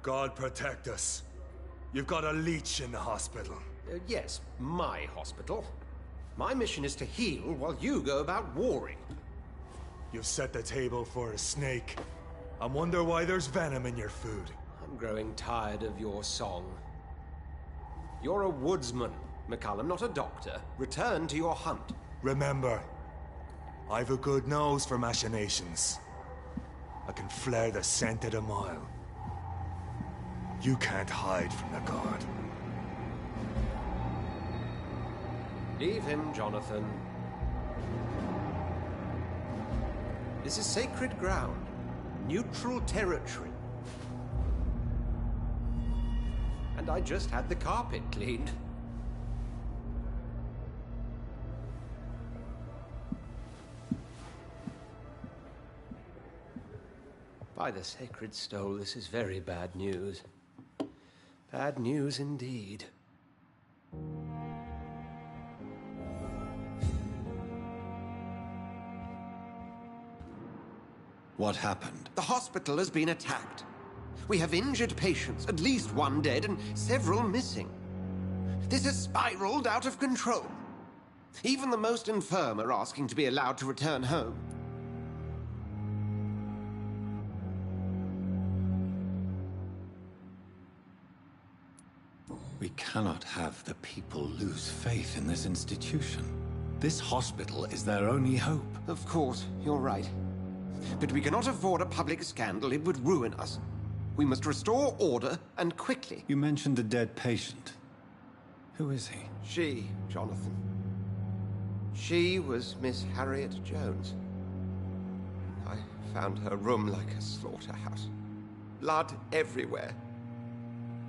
God protect us. You've got a leech in the hospital. Yes, my hospital. My mission is to heal while you go about warring. You've set the table for a snake. I wonder why there's venom in your food. I'm growing tired of your song. You're a woodsman, McCullum, not a doctor. Return to your hunt. Remember, I've a good nose for machinations. I can flare the scent at a mile. You can't hide from the god. Leave him, Jonathan. This is sacred ground. Neutral territory. And I just had the carpet cleaned. By the sacred stole, this is very bad news. Bad news indeed. What happened? The hospital has been attacked. We have injured patients, at least one dead and several missing. This has spiraled out of control. Even the most infirm are asking to be allowed to return home. We cannot have the people lose faith in this institution. This hospital is their only hope. Of course, you're right. But we cannot afford a public scandal. It would ruin us. We must restore order, and quickly. You mentioned a dead patient. Who is he? She, Jonathan. She was Miss Harriet Jones. I found her room like a slaughterhouse. Blood everywhere.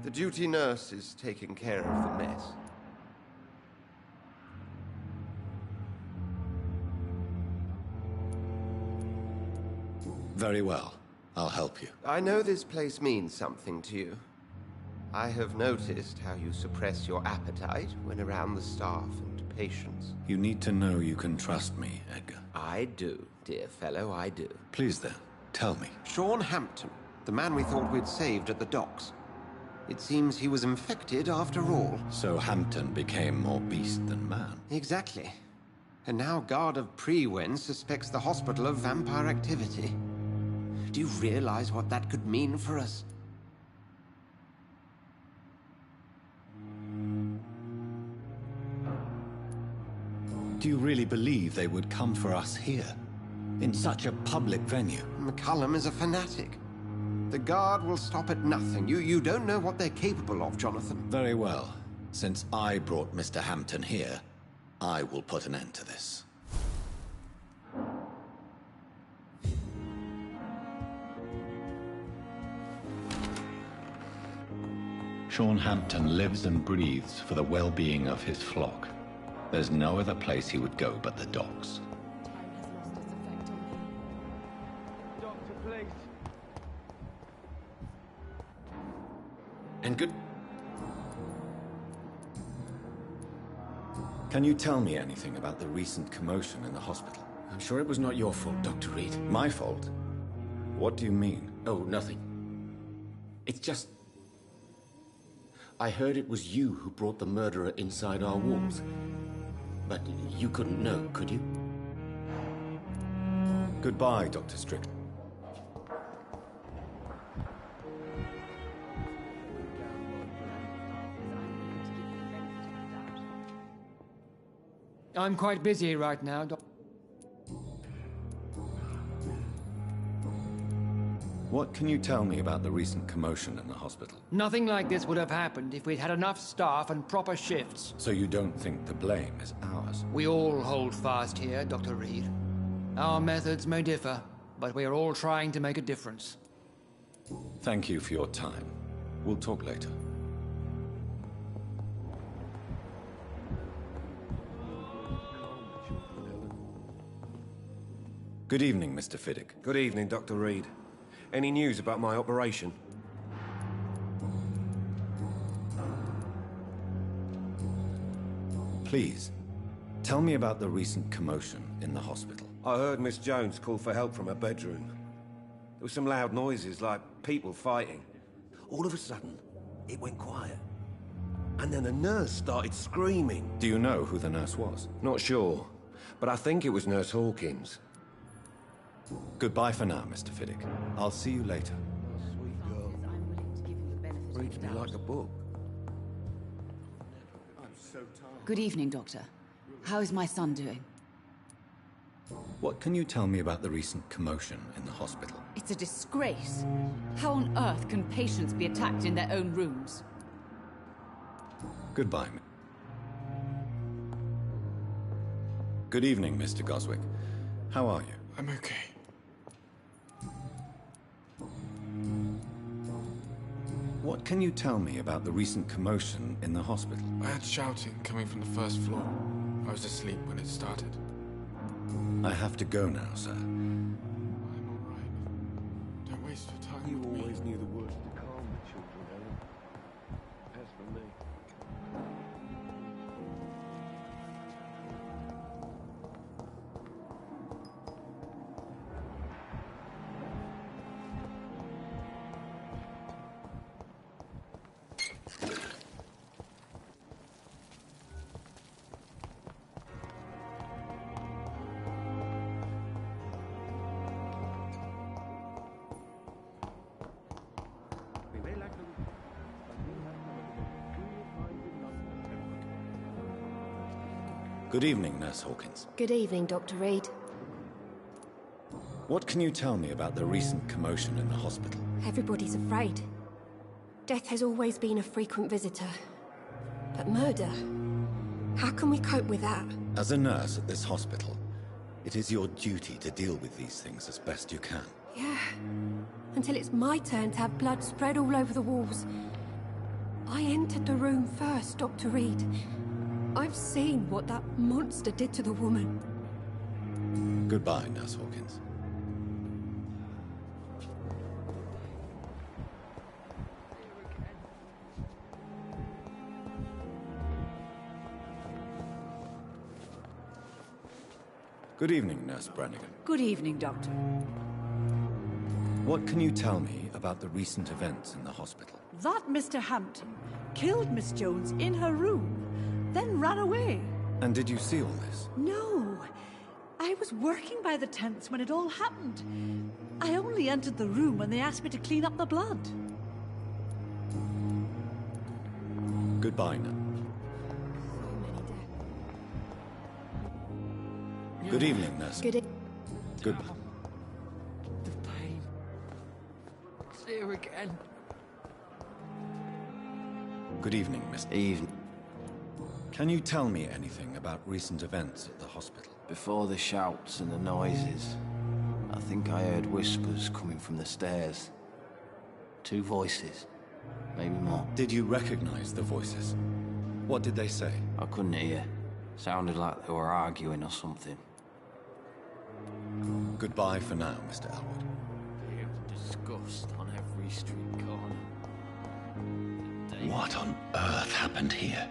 The duty nurse is taking care of the mess. Very well. I'll help you. I know this place means something to you. I have noticed how you suppress your appetite when around the staff and patients. You need to know you can trust me, Edgar. I do, dear fellow, I do. Please then, tell me. Sean Hampton, the man we thought we'd saved at the docks. It seems he was infected after all. So Hampton became more beast than man. Exactly. And now Guard of Prewen suspects the hospital of vampire activity. Do you realize what that could mean for us? Do you really believe they would come for us here? In such a public venue? McCullum is a fanatic. The Guard will stop at nothing. You don't know what they're capable of, Jonathan. Very well. Since I brought Mr. Hampton here, I will put an end to this. Sean Hampton lives and breathes for the well-being of his flock. There's no other place he would go but the docks. Doctor, please. And good... Can you tell me anything about the recent commotion in the hospital? I'm sure it was not your fault, Dr. Reed. My fault? What do you mean? Oh, nothing. It's just... I heard it was you who brought the murderer inside our walls. But you couldn't know, could you? Goodbye, Dr. Strickland. I'm quite busy right now, Doc. What can you tell me about the recent commotion in the hospital? Nothing like this would have happened if we'd had enough staff and proper shifts. So you don't think the blame is ours? We all hold fast here, Dr. Reed. Our methods may differ, but we are all trying to make a difference. Thank you for your time. We'll talk later. Good evening, Mr. Fiddick. Good evening, Dr. Reed. Any news about my operation? Please, tell me about the recent commotion in the hospital. I heard Miss Jones call for help from her bedroom. There were some loud noises, like people fighting. All of a sudden, it went quiet. And then the nurse started screaming. Do you know who the nurse was? Not sure, but I think it was Nurse Hawkins. Goodbye for now, Mr. Fiddick. I'll see you later. Sweet girl. Reads me like a book. Good evening, Doctor. How is my son doing? What can you tell me about the recent commotion in the hospital? It's a disgrace. How on earth can patients be attacked in their own rooms? Goodbye. Good evening, Mr. Goswick. How are you? I'm okay. What can you tell me about the recent commotion in the hospital? I had shouting coming from the first floor. I was asleep when it started. I have to go now, sir. I'm all right. Don't waste your time You with me. always knew the words to calm the children, Ellen. As for me... Good evening, Nurse Hawkins. Good evening, Dr. Reed. What can you tell me about the recent commotion in the hospital? Everybody's afraid. Death has always been a frequent visitor. But murder? How can we cope with that? As a nurse at this hospital, it is your duty to deal with these things as best you can. Yeah. Until it's my turn to have blood spread all over the walls. I entered the room first, Dr. Reed. I've seen what that monster did to the woman. Goodbye, Nurse Hawkins. Good evening, Nurse Brannigan. Good evening, Doctor. What can you tell me about the recent events in the hospital? That Mr. Hampton killed Miss Jones in her room, then ran away. And did you see all this? No. I was working by the tents when it all happened. I only entered the room when they asked me to clean up the blood. Goodbye now. Good evening, Nurse. Good Goodbye. The pain. It's here again. Good evening, Mr. Evening. Can you tell me anything about recent events at the hospital? Before the shouts and the noises, I think I heard whispers coming from the stairs. 2 voices, maybe more. Did you recognize the voices? What did they say? I couldn't hear. Sounded like they were arguing or something. Goodbye for now, Mr. Elwood. Fear and disgust on every street corner. What on earth happened here?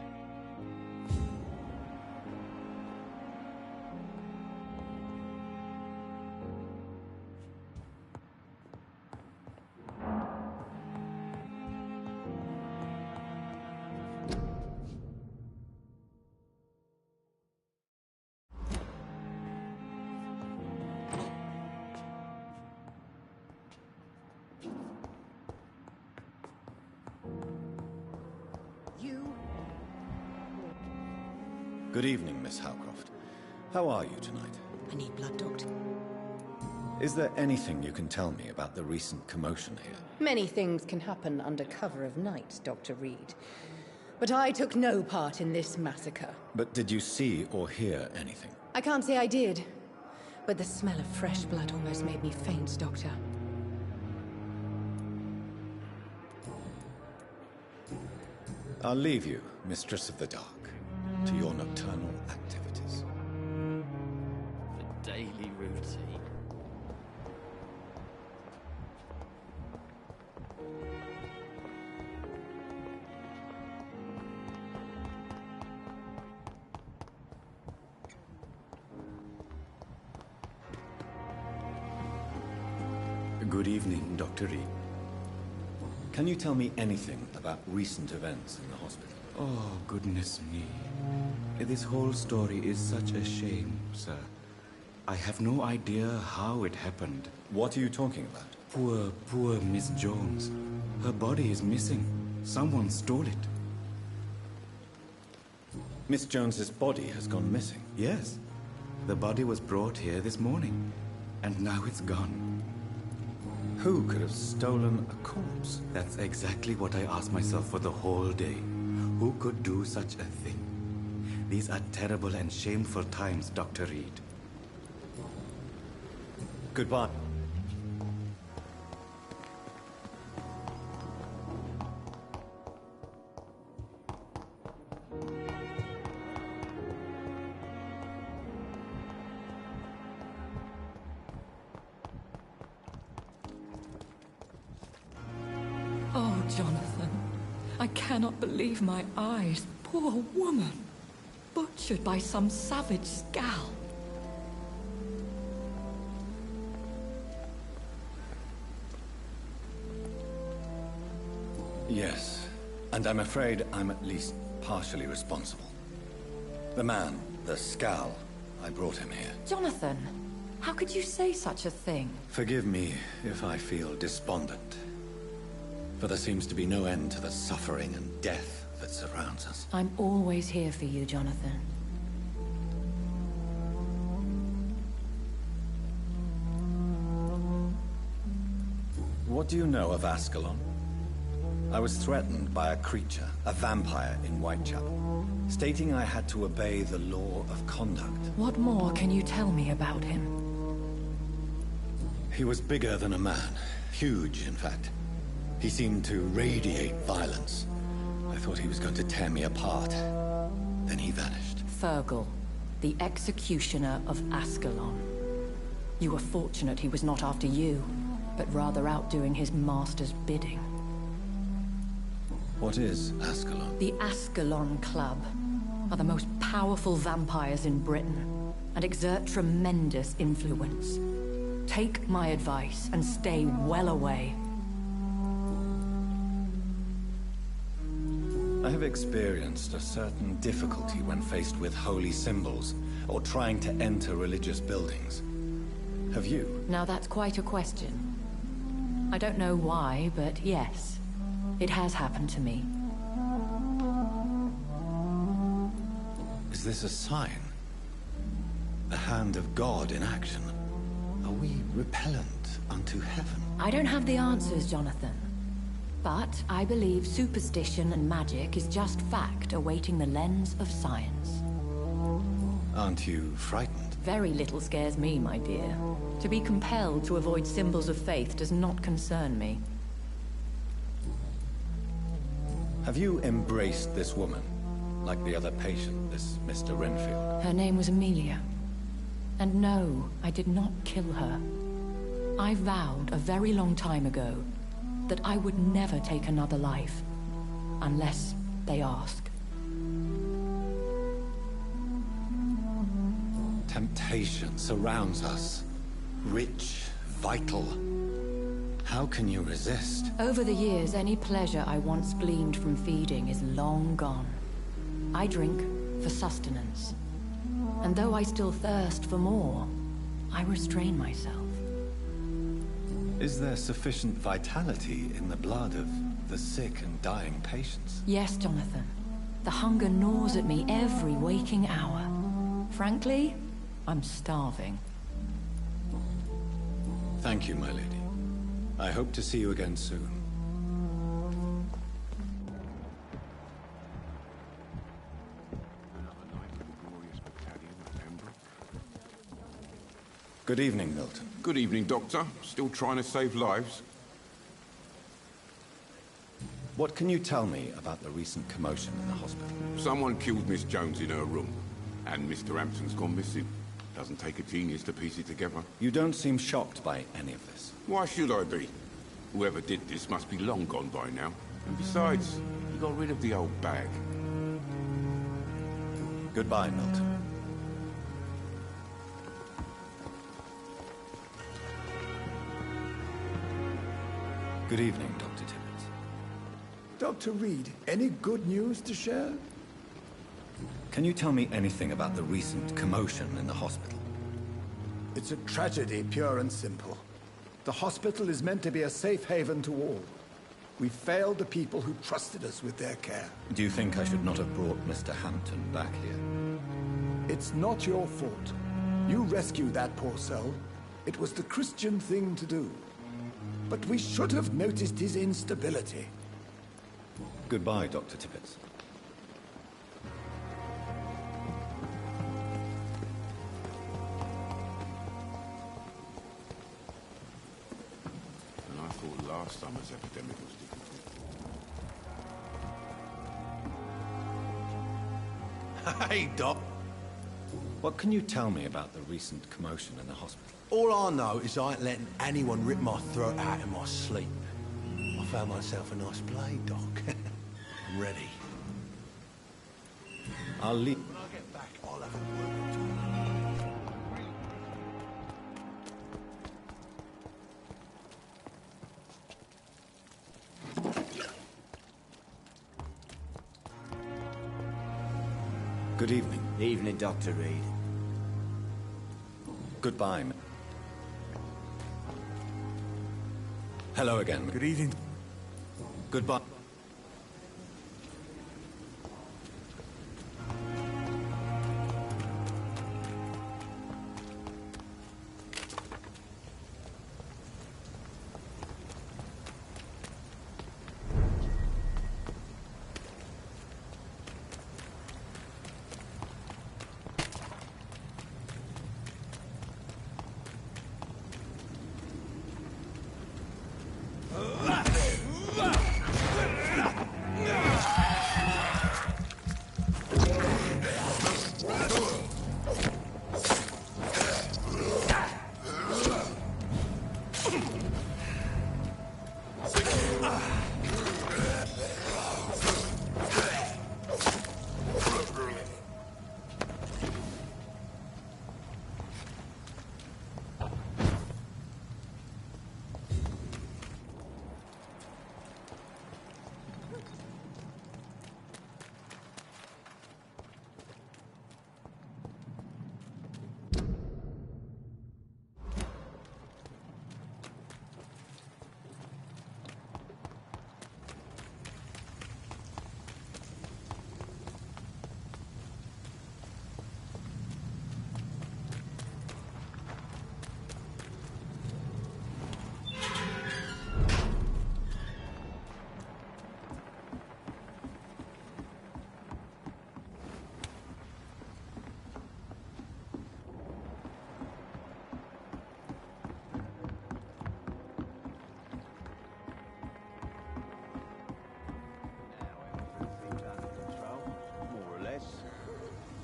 Good evening, Miss Howcroft. How are you tonight? I need blood, Doctor. Is there anything you can tell me about the recent commotion here? Many things can happen under cover of night, Dr. Reed. But I took no part in this massacre. But did you see or hear anything? I can't say I did. But the smell of fresh blood almost made me faint, Doctor. I'll leave you, Mistress of the Dark, to your nocturnal activities. The daily routine. Good evening, Dr. Reed. Can you tell me anything about recent events in the hospital? Oh, goodness me. This whole story is such a shame, sir. I have no idea how it happened. What are you talking about? Poor Miss Jones. Her body is missing. Someone stole it. Miss Jones's body has gone missing? Yes. The body was brought here this morning, and now it's gone. Who could have stolen a corpse? That's exactly what I asked myself for the whole day. Who could do such a thing? These are terrible and shameful times, Dr. Reed. Goodbye. Oh, Jonathan, I cannot believe my eyes. Poor woman. Butchered by some savage scowl. Yes, and I'm afraid I'm at least partially responsible. The man, the scowl, I brought him here. Jonathan, how could you say such a thing? Forgive me if I feel despondent. For there seems to be no end to the suffering and death that surrounds us. I'm always here for you, Jonathan. What do you know of Ascalon? I was threatened by a creature, a vampire in Whitechapel, stating I had to obey the law of conduct. What more can you tell me about him? He was bigger than a man. Huge, in fact. He seemed to radiate violence. I thought he was going to tear me apart. Then he vanished. Fergal, the executioner of Ascalon. You were fortunate he was not after you, but rather out doing his master's bidding. What is Ascalon? The Ascalon Club are the most powerful vampires in Britain and exert tremendous influence. Take my advice and stay well away. I have experienced a certain difficulty when faced with holy symbols or trying to enter religious buildings. Have you? Now that's quite a question. I don't know why, but yes. It has happened to me. Is this a sign? The hand of God in action? Are we repellent unto heaven? I don't have the answers, Jonathan. But I believe superstition and magic is just fact awaiting the lens of science. Aren't you frightened? Very little scares me, my dear. To be compelled to avoid symbols of faith does not concern me. Have you embraced this woman? Like the other patient, this Mr. Renfield? Her name was Amelia. And no, I did not kill her. I vowed a very long time ago that I would never take another life, unless they ask. Temptation surrounds us. Rich, vital. How can you resist? Over the years, any pleasure I once gleaned from feeding is long gone. I drink for sustenance. And though I still thirst for more, I restrain myself. Is there sufficient vitality in the blood of the sick and dying patients? Yes, Jonathan. The hunger gnaws at me every waking hour. Frankly, I'm starving. Thank you, my lady. I hope to see you again soon. Good evening, Milton. Good evening, Doctor. Still trying to save lives? What can you tell me about the recent commotion in the hospital? Someone killed Miss Jones in her room, and Mr. Hampton's gone missing. Doesn't take a genius to piece it together. You don't seem shocked by any of this. Why should I be? Whoever did this must be long gone by now. And besides, he got rid of the old bag. Goodbye, Milton. Good evening, Dr. Tibbets. Dr. Reed, any good news to share? Can you tell me anything about the recent commotion in the hospital? It's a tragedy, pure and simple. The hospital is meant to be a safe haven to all. We failed the people who trusted us with their care. Do you think I should not have brought Mr. Hampton back here? It's not your fault. You rescued that poor soul. It was the Christian thing to do. But we should have noticed his instability. Goodbye, Dr. Tibbets. And I thought last summer's epidemic was difficult. Hey, Doc. What can you tell me about the recent commotion in the hospital? All I know is I ain't letting anyone rip my throat out in my sleep. I found myself a nice blade, Doc. I'm ready. I'll leave. When I get back, I'll have a word. Good evening. Evening, Dr. Reed. Goodbye. Hello again. Good evening. Goodbye.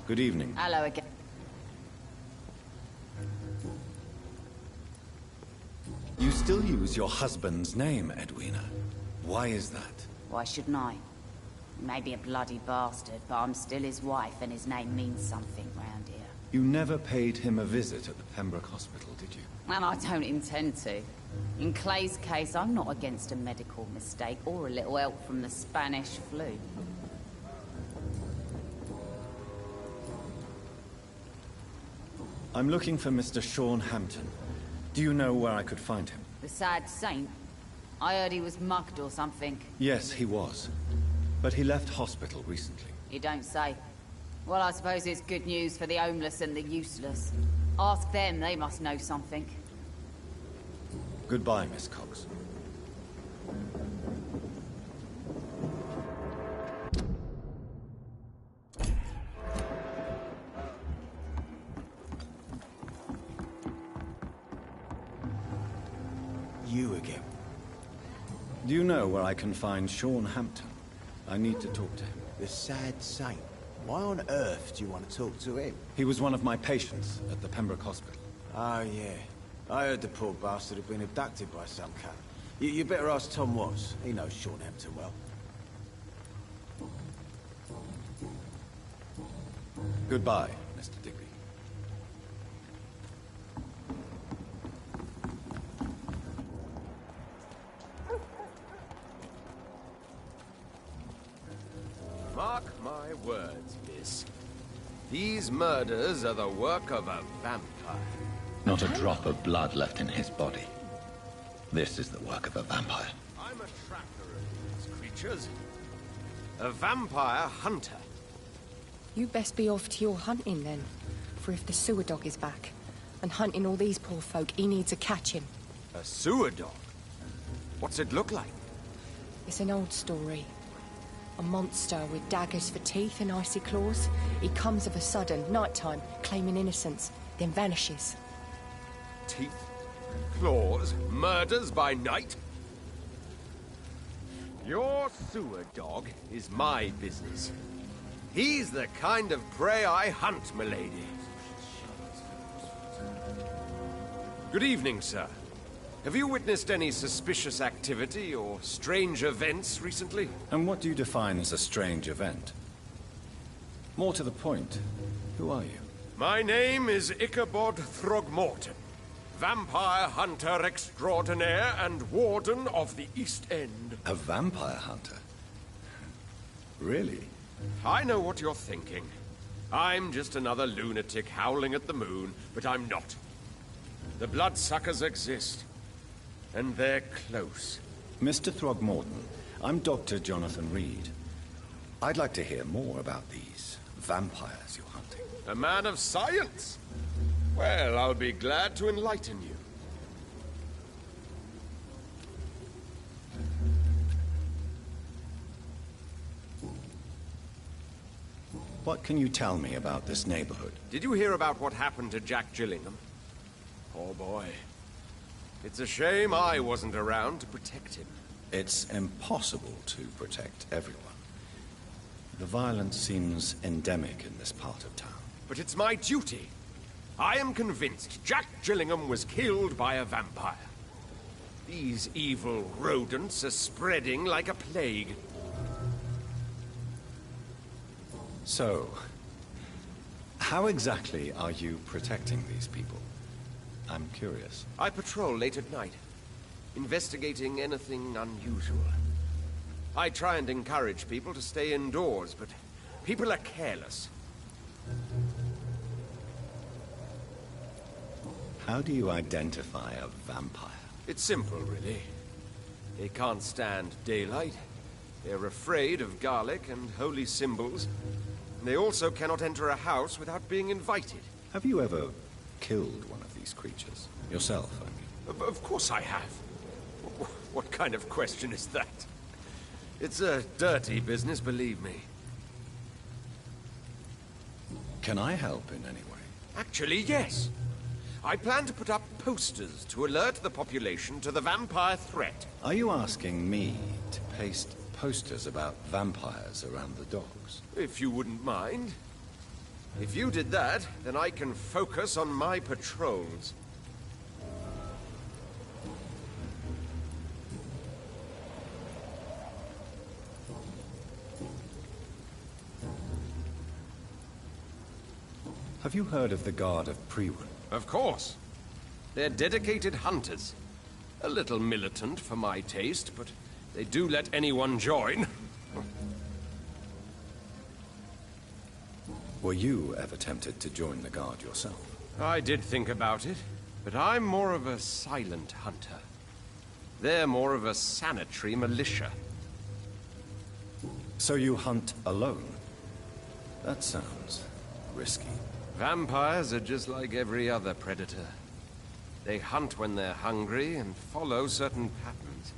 Good evening. Hello again. You still use your husband's name, Edwina. Why is that? Why shouldn't I? He may be a bloody bastard, but I'm still his wife, and his name means something round here. You never paid him a visit at the Pembroke Hospital, did you? And I don't intend to. In Clay's case, I'm not against a medical mistake or a little help from the Spanish flu. I'm looking for Mr. Sean Hampton. Do you know where I could find him? The sad saint? I heard he was mugged or something. Yes, he was. But he left hospital recently. You don't say. Well, I suppose it's good news for the homeless and the useless. Ask them, they must know something. Goodbye, Miss Cox. You again. Do you know where I can find Sean Hampton? I need to talk to him. The sad saint. Why on earth do you want to talk to him? He was one of my patients at the Pembroke Hospital. Oh, yeah. I heard the poor bastard had been abducted by some cunt. You better ask Tom Watts. He knows Sean Hampton well. Goodbye, Mr. Digby. Mark my words, miss. These murders are the work of a vampire. Not a drop of blood left in his body. This is the work of a vampire. I'm a tracker of these creatures. A vampire hunter. You best be off to your hunting then. For if the sewer dog is back, and hunting all these poor folk, he needs a catching. A sewer dog? What's it look like? It's an old story. A monster with daggers for teeth and icy claws. He comes of a sudden, nighttime, claiming innocence, then vanishes. Teeth, claws, murders by night? Your sewer dog is my business. He's the kind of prey I hunt, milady. Good evening, sir. Have you witnessed any suspicious activity or strange events recently? And what do you define as a strange event? More to the point, who are you? My name is Ichabod Throgmorton, vampire hunter extraordinaire and warden of the East End. A vampire hunter? Really? I know what you're thinking. I'm just another lunatic howling at the moon, but I'm not. The bloodsuckers exist. And they're close. Mr. Throgmorton, I'm Dr. Jonathan Reed. I'd like to hear more about these vampires you're hunting. A man of science? Well, I'll be glad to enlighten you. What can you tell me about this neighborhood? Did you hear about what happened to Jack Gillingham? Poor boy. It's a shame I wasn't around to protect him. It's impossible to protect everyone. The violence seems endemic in this part of town. But it's my duty. I am convinced Jack Gillingham was killed by a vampire. These evil rodents are spreading like a plague. So, how exactly are you protecting these people? I'm curious. I patrol late at night, investigating anything unusual. I try and encourage people to stay indoors, but people are careless. How do you identify a vampire? It's simple, really. They can't stand daylight. They're afraid of garlic and holy symbols. They also cannot enter a house without being invited. Have you ever killed one of these creatures? Yourself, I mean. Of course I have. What kind of question is that? It's a dirty business, believe me. Can I help in any way? Actually, yes. I plan to put up posters to alert the population to the vampire threat. Are you asking me to paste posters about vampires around the docks? If you wouldn't mind. If you did that, then I can focus on my patrols. Have you heard of the Guard of Priwen? Of course. They're dedicated hunters. A little militant for my taste, but they do let anyone join. Were you ever tempted to join the Guard yourself? I did think about it, but I'm more of a silent hunter. They're more of a sanitary militia. So you hunt alone? That sounds risky. Vampires are just like every other predator. They hunt when they're hungry and follow certain patterns.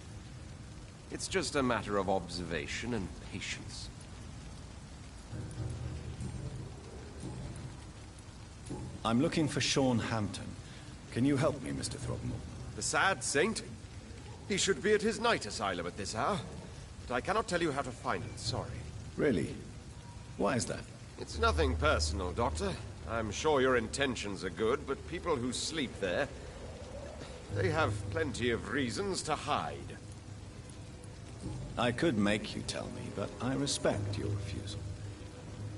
It's just a matter of observation and patience. I'm looking for Sean Hampton. Can you help me, Mr. Throgmorton? The sad saint? He should be at his night asylum at this hour. But I cannot tell you how to find it, sorry. Really? Why is that? It's nothing personal, Doctor. I'm sure your intentions are good, but people who sleep there, they have plenty of reasons to hide. I could make you tell me, but I respect your refusal.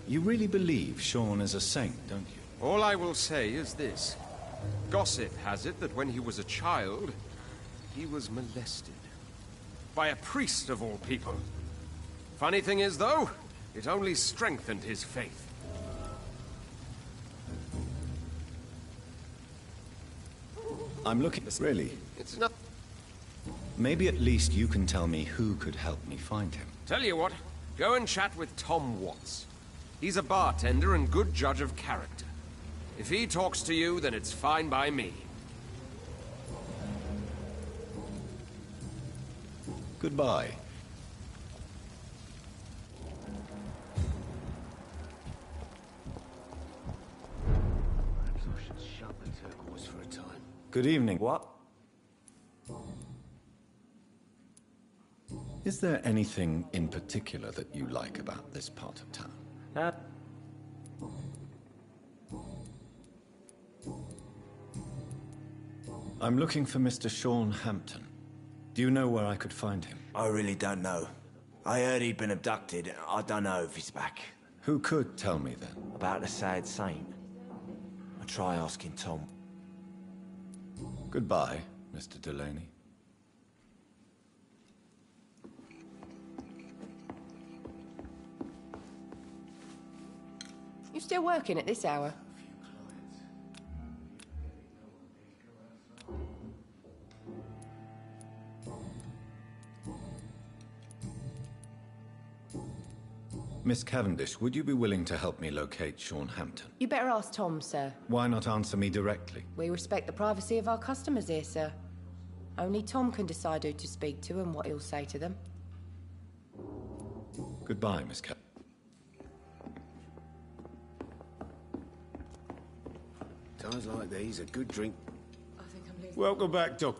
You really believe Sean is a saint, don't you? All I will say is this. Gossip has it that when he was a child, he was molested. By a priest of all people. Funny thing is, though, It only strengthened his faith. I'm looking... Really? It's not... Maybe at least you can tell me who could help me find him. Tell you what, go and chat with Tom Watts. He's a bartender and good judge of character. If he talks to you, then it's fine by me. Goodbye. Perhaps I should shut the turquoise for a time. Good evening. What? Is there anything in particular that you like about this part of town? I'm looking for Mr. Sean Hampton. Do you know where I could find him? I really don't know. I heard he'd been abducted. I don't know if he's back. Who could tell me then? About the sad saint. I'll try asking Tom. Goodbye, Mr. Delaney. You still working at this hour? Miss Cavendish, would you be willing to help me locate Sean Hampton? You better ask Tom, sir. Why not answer me directly? We respect the privacy of our customers here, sir. Only Tom can decide who to speak to and what he'll say to them. Goodbye, Miss Cavendish. Times like these, a good drink. I think I'm leaving. Welcome back, Doc.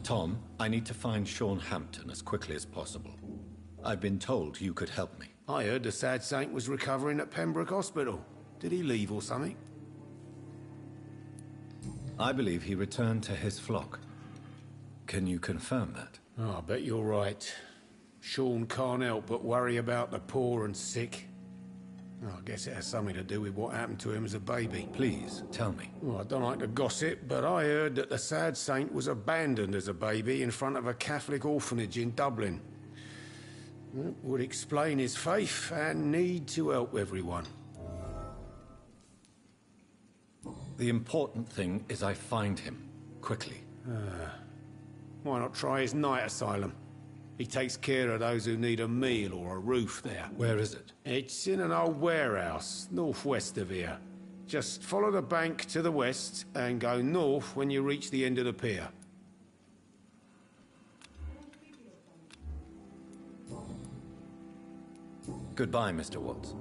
Tom, I need to find Sean Hampton as quickly as possible. I've been told you could help me. I heard the sad saint was recovering at Pembroke Hospital. Did he leave or something? I believe he returned to his flock. Can you confirm that? Oh, I bet you're right. Sean can't help but worry about the poor and sick. Oh, I guess it has something to do with what happened to him as a baby. Please, tell me. Well, I don't like to gossip, but I heard that the sad saint was abandoned as a baby in front of a Catholic orphanage in Dublin. That would explain his faith and need to help everyone. The important thing is I find him, quickly. Why not try his night asylum? He takes care of those who need a meal or a roof there. Where is it? It's in an old warehouse, northwest of here. Just follow the bank to the west and go north when you reach the end of the pier. Goodbye, Mr. Watts.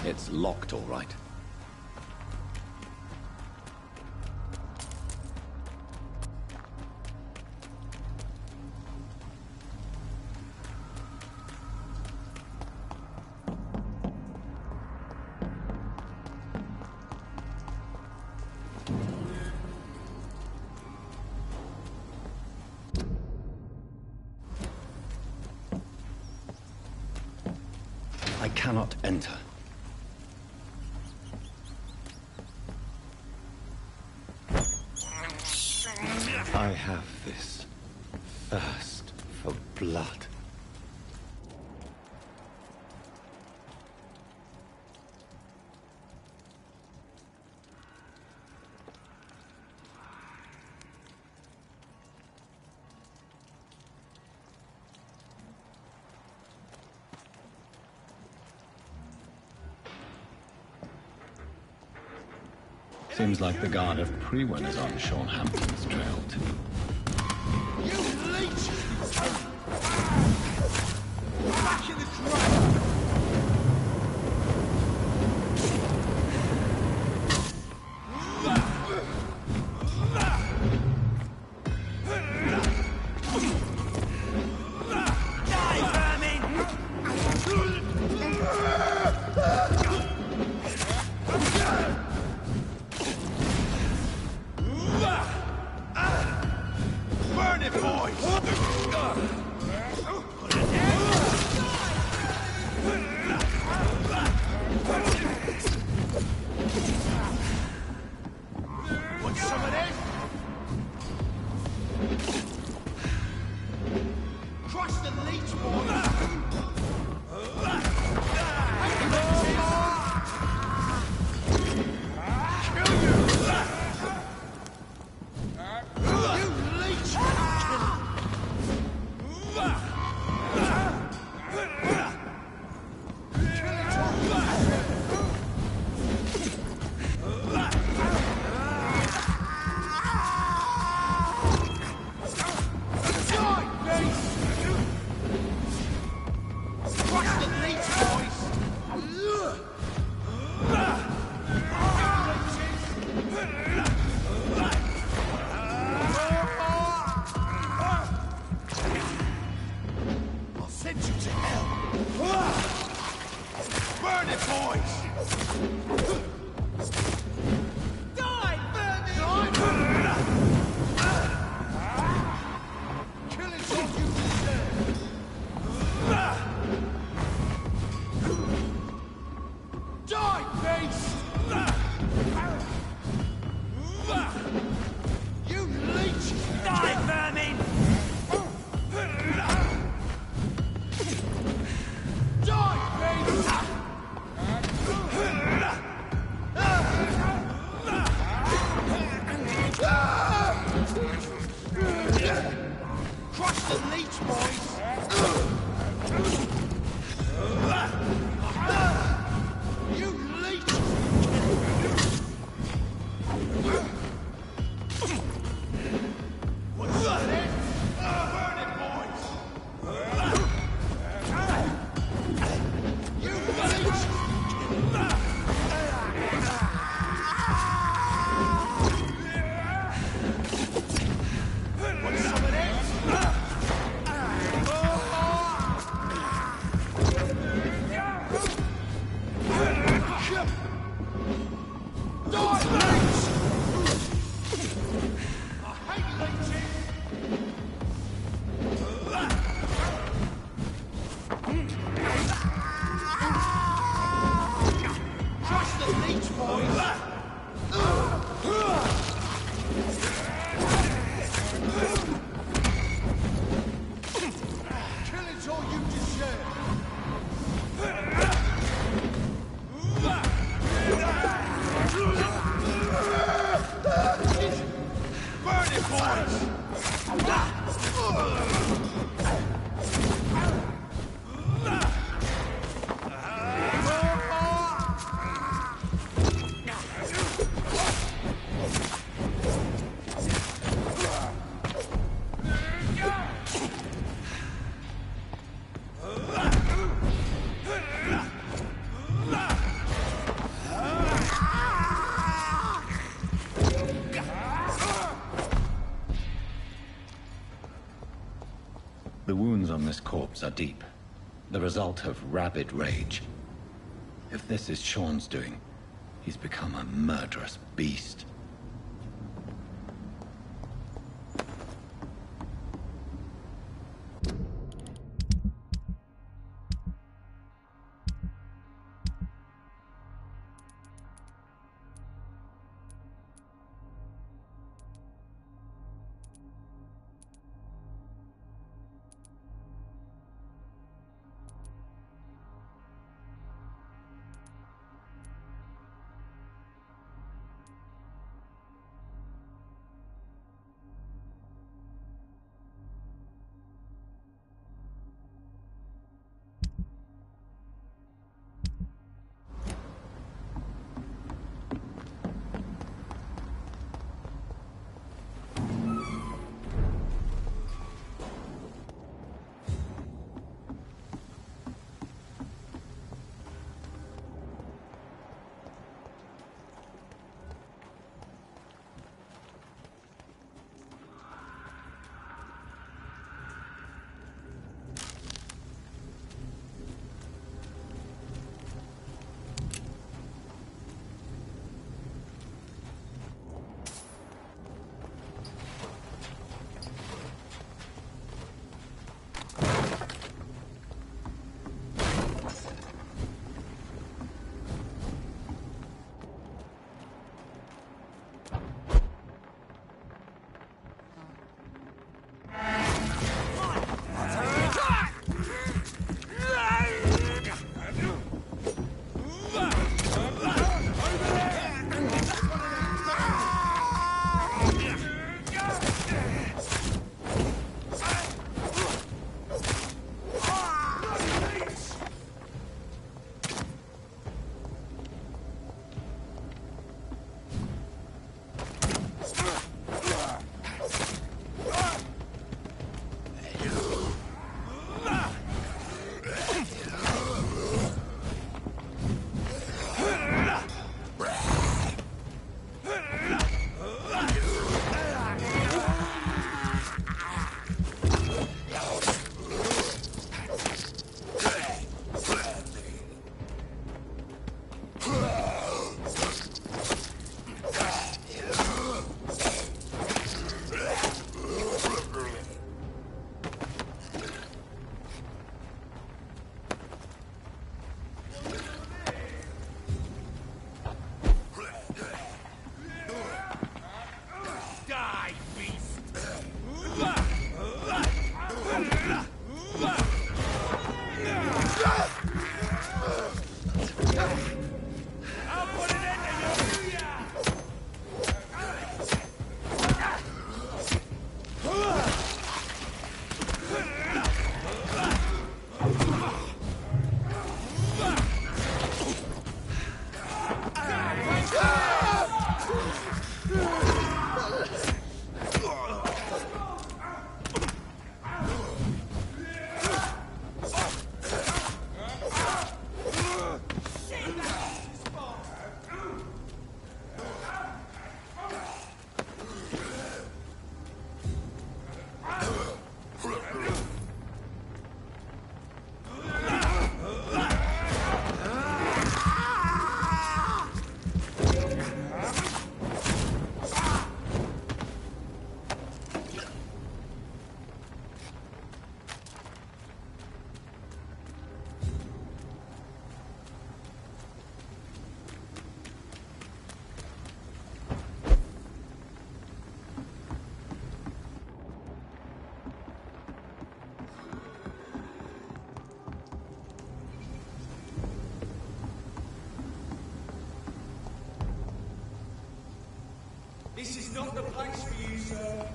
It's locked, all right. I cannot enter. I have this thirst for blood. Seems like the guard of Prewin is on Sean Hampton's trail, too. You leech! Back in the trap! this corpse are deep. The result of rabid rage. If this is Sean's doing, he's become a murderous beast. This is not the place for you, sir.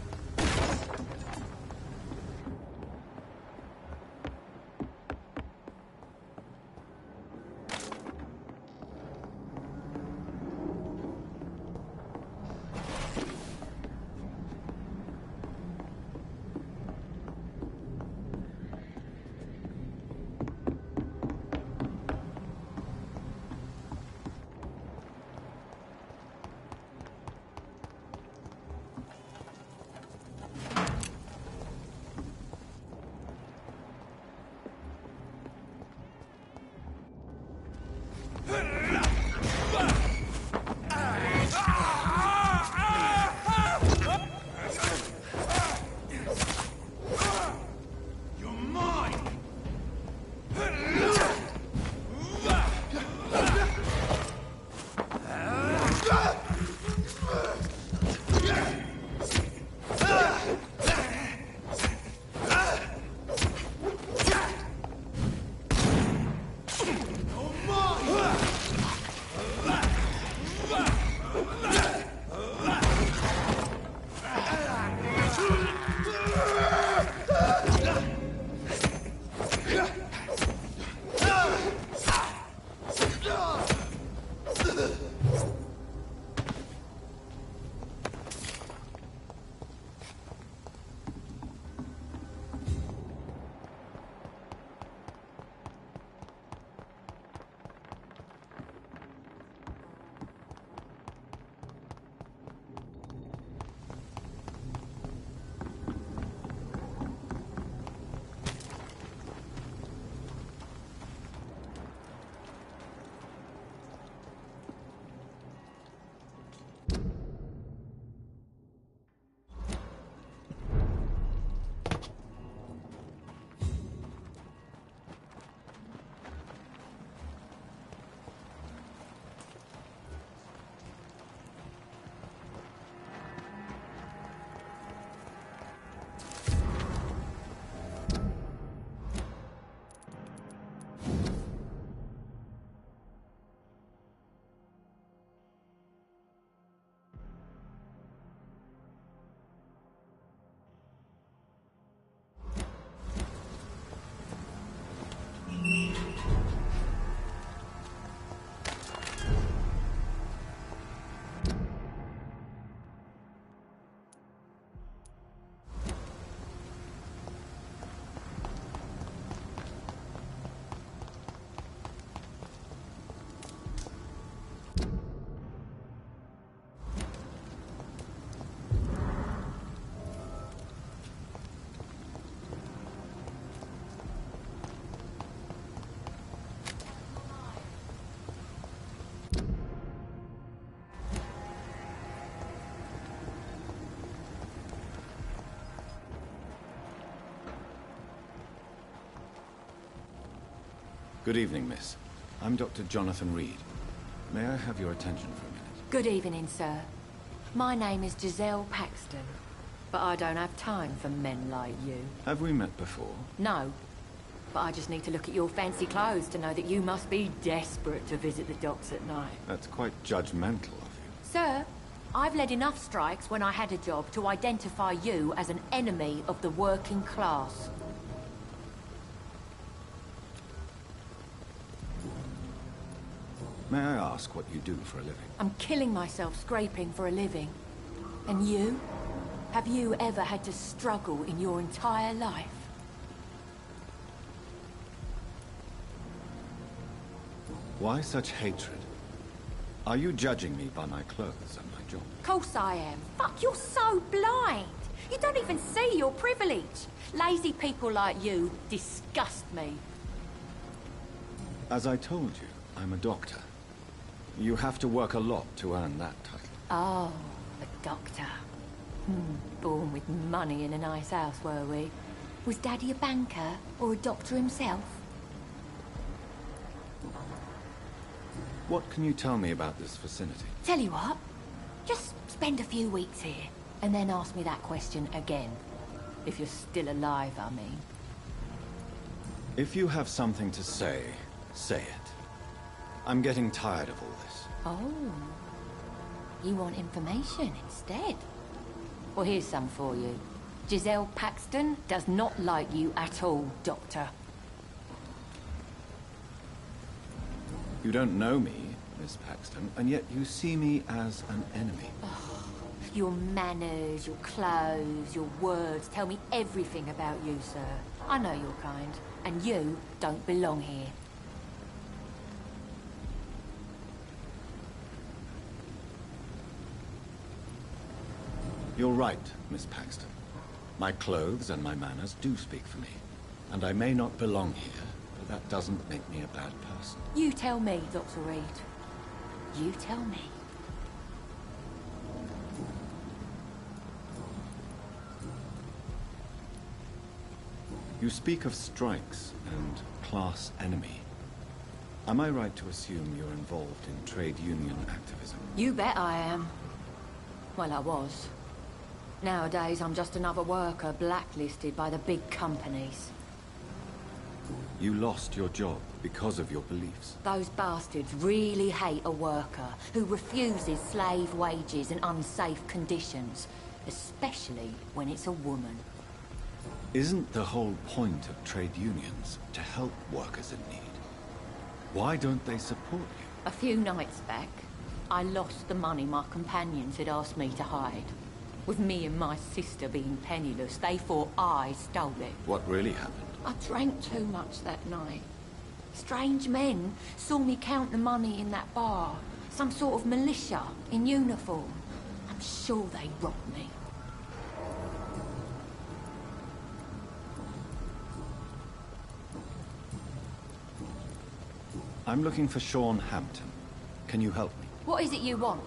Good evening, miss. I'm Dr. Jonathan Reed. May I have your attention for a minute? Good evening, sir. My name is Giselle Paxton, but I don't have time for men like you. Have we met before? No, but I just need to look at your fancy clothes to know that you must be desperate to visit the docks at night. That's quite judgmental of you. Sir, I've led enough strikes when I had a job to identify you as an enemy of the working class. May I ask what you do for a living? I'm killing myself scraping for a living. And you? Have you ever had to struggle in your entire life? Why such hatred? Are you judging me by my clothes and my job? Of course I am. Fuck, you're so blind. You don't even see your privilege. Lazy people like you disgust me. As I told you, I'm a doctor. You have to work a lot to earn that title. Oh, a doctor. Born with money in a nice house, were we? Was Daddy a banker or a doctor himself? What can you tell me about this vicinity? Tell you what, just spend a few weeks here, and then ask me that question again. If you're still alive, I mean. If you have something to say, say it. I'm getting tired of all this. Oh. You want information instead? Well, here's some for you. Giselle Paxton does not like you at all, Doctor. You don't know me, Miss Paxton, and yet you see me as an enemy. Oh, your manners, your clothes, your words tell me everything about you, sir. I know your kind, and you don't belong here. You're right, Miss Paxton. My clothes and my manners do speak for me. And I may not belong here, but that doesn't make me a bad person. You tell me, Dr. Reed. You tell me. You speak of strikes and class enemy. Am I right to assume you're involved in trade union activism? You bet I am. Well, I was. Nowadays, I'm just another worker blacklisted by the big companies. You lost your job because of your beliefs. Those bastards really hate a worker who refuses slave wages and unsafe conditions, especially when it's a woman. Isn't the whole point of trade unions to help workers in need? Why don't they support you? A few nights back, I lost the money my companions had asked me to hide. With me and my sister being penniless, they thought I stole it. What really happened? I drank too much that night. Strange men saw me count the money in that bar. Some sort of militia in uniform. I'm sure they robbed me. I'm looking for Sean Hampton. Can you help me? What is it you want?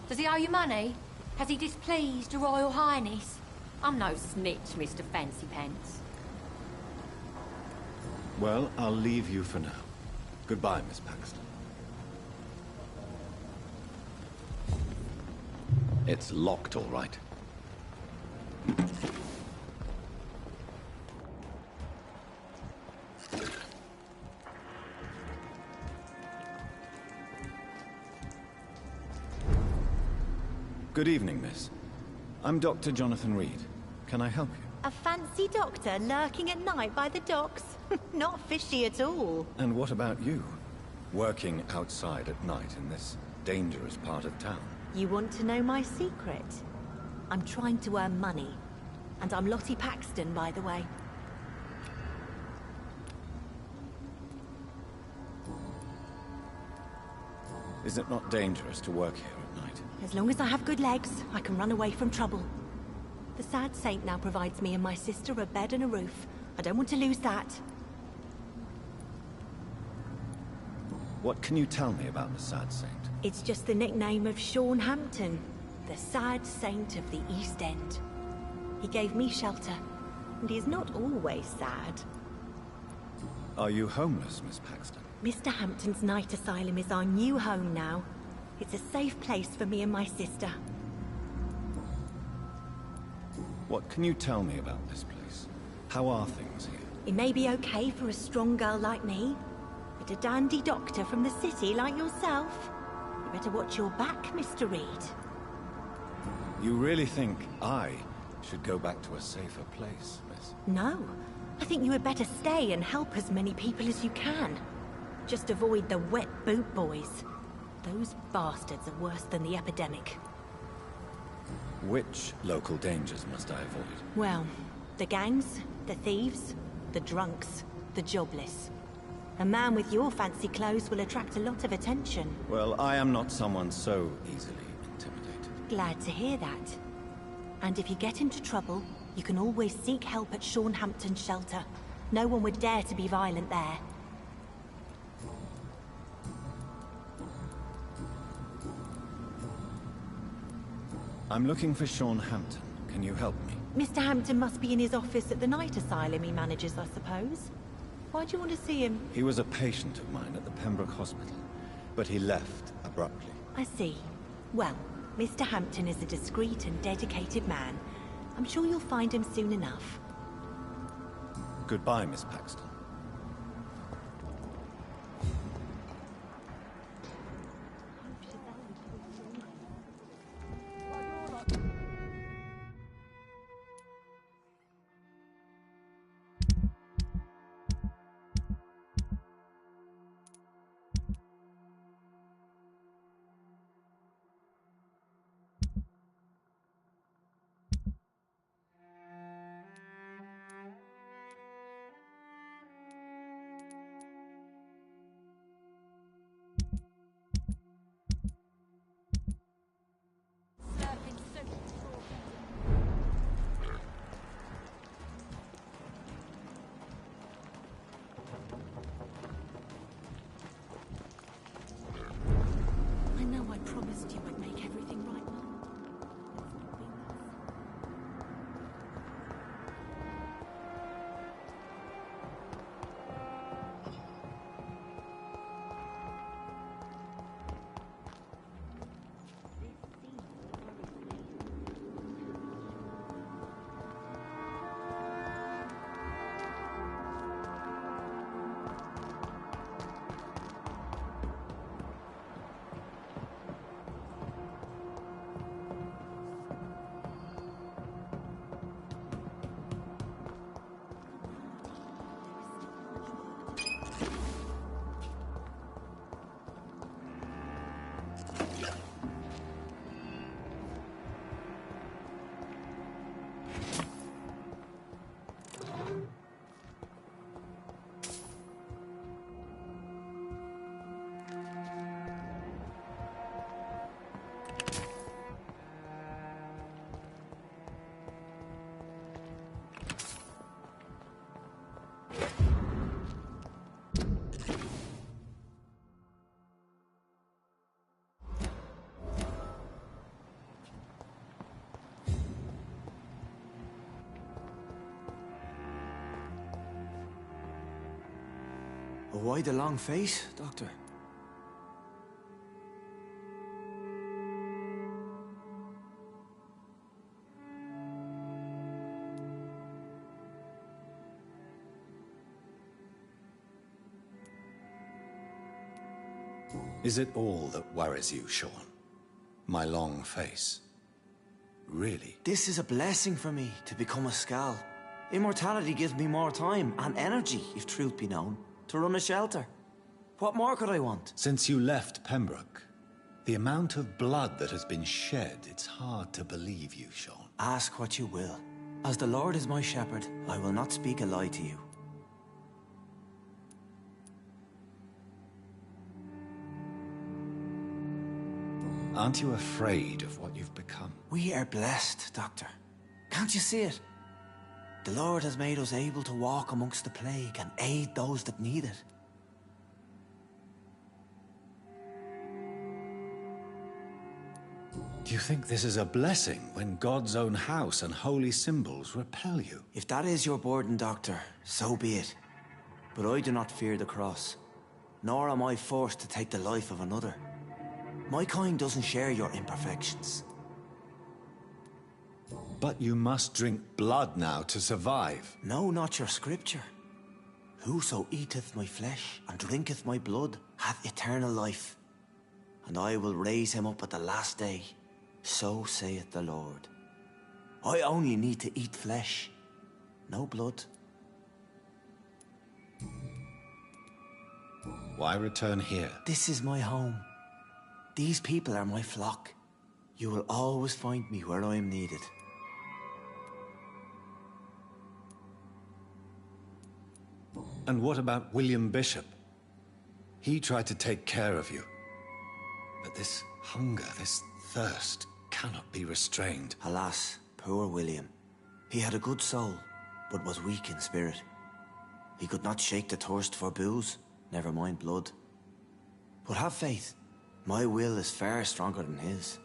Does he owe you money? Has he displeased your Royal Highness? I'm no snitch, Mr. Fancy Pants. Well, I'll leave you for now. Goodbye, Miss Paxton. It's locked, all right. Good evening, miss. I'm Dr. Jonathan Reed. Can I help you? A fancy doctor lurking at night by the docks? Not fishy at all. And what about you? Working outside at night in this dangerous part of town? You want to know my secret? I'm trying to earn money. And I'm Lottie Paxton, by the way. Is it not dangerous to work here at night? As long as I have good legs, I can run away from trouble. The Sad Saint now provides me and my sister a bed and a roof. I don't want to lose that. What can you tell me about the Sad Saint? It's just the nickname of Sean Hampton, the Sad Saint of the East End. He gave me shelter, and he is not always sad. Are you homeless, Miss Paxton? Mr. Hampton's night asylum is our new home now. It's a safe place for me and my sister. What can you tell me about this place? How are things here? It may be okay for a strong girl like me, but a dandy doctor from the city like yourself, you better watch your back, Mr. Reed. You really think I should go back to a safer place, miss? No. I think you had better stay and help as many people as you can. Just avoid the wet boot boys. Those bastards are worse than the epidemic. Which local dangers must I avoid? Well, the gangs, the thieves, the drunks, the jobless. A man with your fancy clothes will attract a lot of attention. Well, I am not someone so easily intimidated. Glad to hear that. And if you get into trouble, you can always seek help at Sean Hampton's shelter. No one would dare to be violent there. I'm looking for Sean Hampton. Can you help me? Mr. Hampton must be in his office at the night asylum he manages, I suppose. Why do you want to see him? He was a patient of mine at the Pembroke Hospital, but he left abruptly. I see. Well, Mr. Hampton is a discreet and dedicated man. I'm sure you'll find him soon enough. Goodbye, Miss Paxton. promised you I'd make everything right, Mum. Why the long face, Doctor? Is it all that worries you, Sean? My long face? Really? This is a blessing for me, to become a Skal. Immortality gives me more time and energy, if truth be known, to run a shelter. What more could I want? Since you left Pembroke, the amount of blood that has been shed, it's hard to believe you, Sean. Ask what you will. As the Lord is my shepherd, I will not speak a lie to you. Aren't you afraid of what you've become? We are blessed, Doctor. Can't you see it? The Lord has made us able to walk amongst the plague and aid those that need it. Do you think this is a blessing when God's own house and holy symbols repel you? If that is your burden, Doctor, so be it. But I do not fear the cross, nor am I forced to take the life of another. My kind doesn't share your imperfections. But you must drink blood now to survive. No, not your scripture. Whoso eateth my flesh and drinketh my blood hath eternal life, and I will raise him up at the last day. So saith the Lord. I only need to eat flesh, no blood. Why return here? This is my home. These people are my flock. You will always find me where I am needed. And what about William Bishop? He tried to take care of you. But this hunger, this thirst, cannot be restrained. Alas, poor William. He had a good soul, but was weak in spirit. He could not shake the thirst for booze, never mind blood. But have faith. My will is far stronger than his.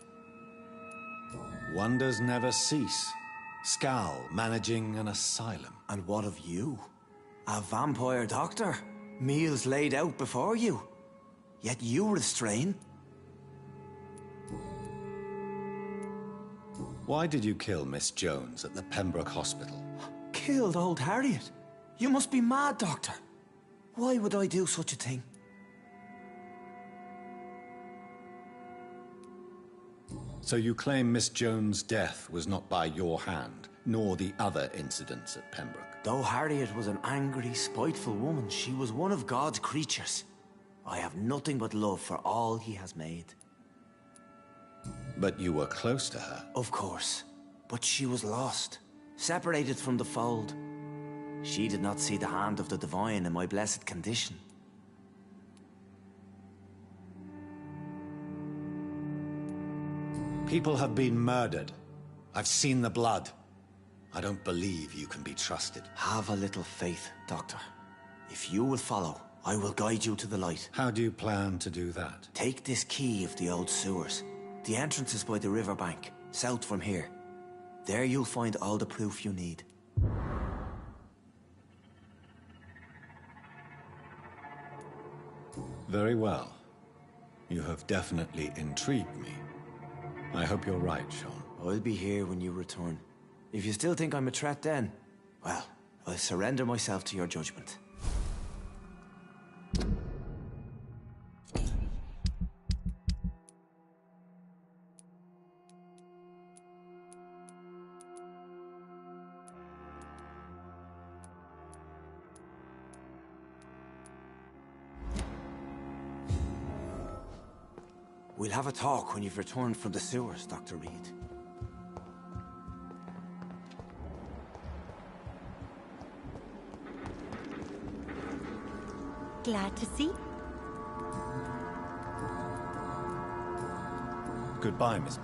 Wonders never cease. Skal managing an asylum. And what of you? A vampire doctor? Meals laid out before you. Yet you restrain. Why did you kill Miss Jones at the Pembroke Hospital? Killed old Harriet? You must be mad, Doctor. Why would I do such a thing? So you claim Miss Jones' death was not by your hand, nor the other incidents at Pembroke? Though Harriet was an angry, spiteful woman, she was one of God's creatures. I have nothing but love for all he has made. But you were close to her? Of course. But she was lost, separated from the fold. She did not see the hand of the divine in my blessed condition. People have been murdered. I've seen the blood. I don't believe you can be trusted. Have a little faith, Doctor. If you will follow, I will guide you to the light. How do you plan to do that? Take this key of the old sewers. The entrance is by the riverbank, south from here. There you'll find all the proof you need. Very well. You have definitely intrigued me. I hope you're right, Sean. I'll be here when you return. If you still think I'm a threat then, well, I'll surrender myself to your judgment. We'll have a talk when you've returned from the sewers, Dr. Reed. Glad to see. Goodbye, Miss...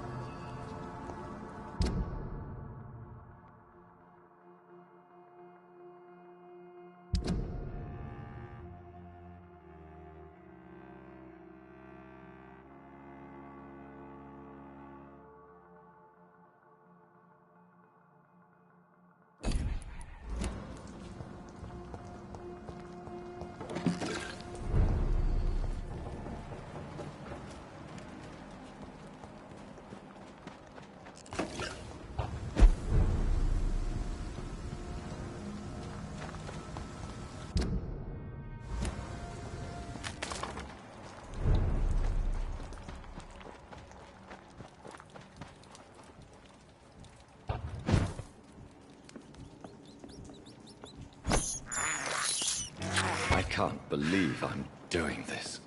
I can't believe I'm doing this.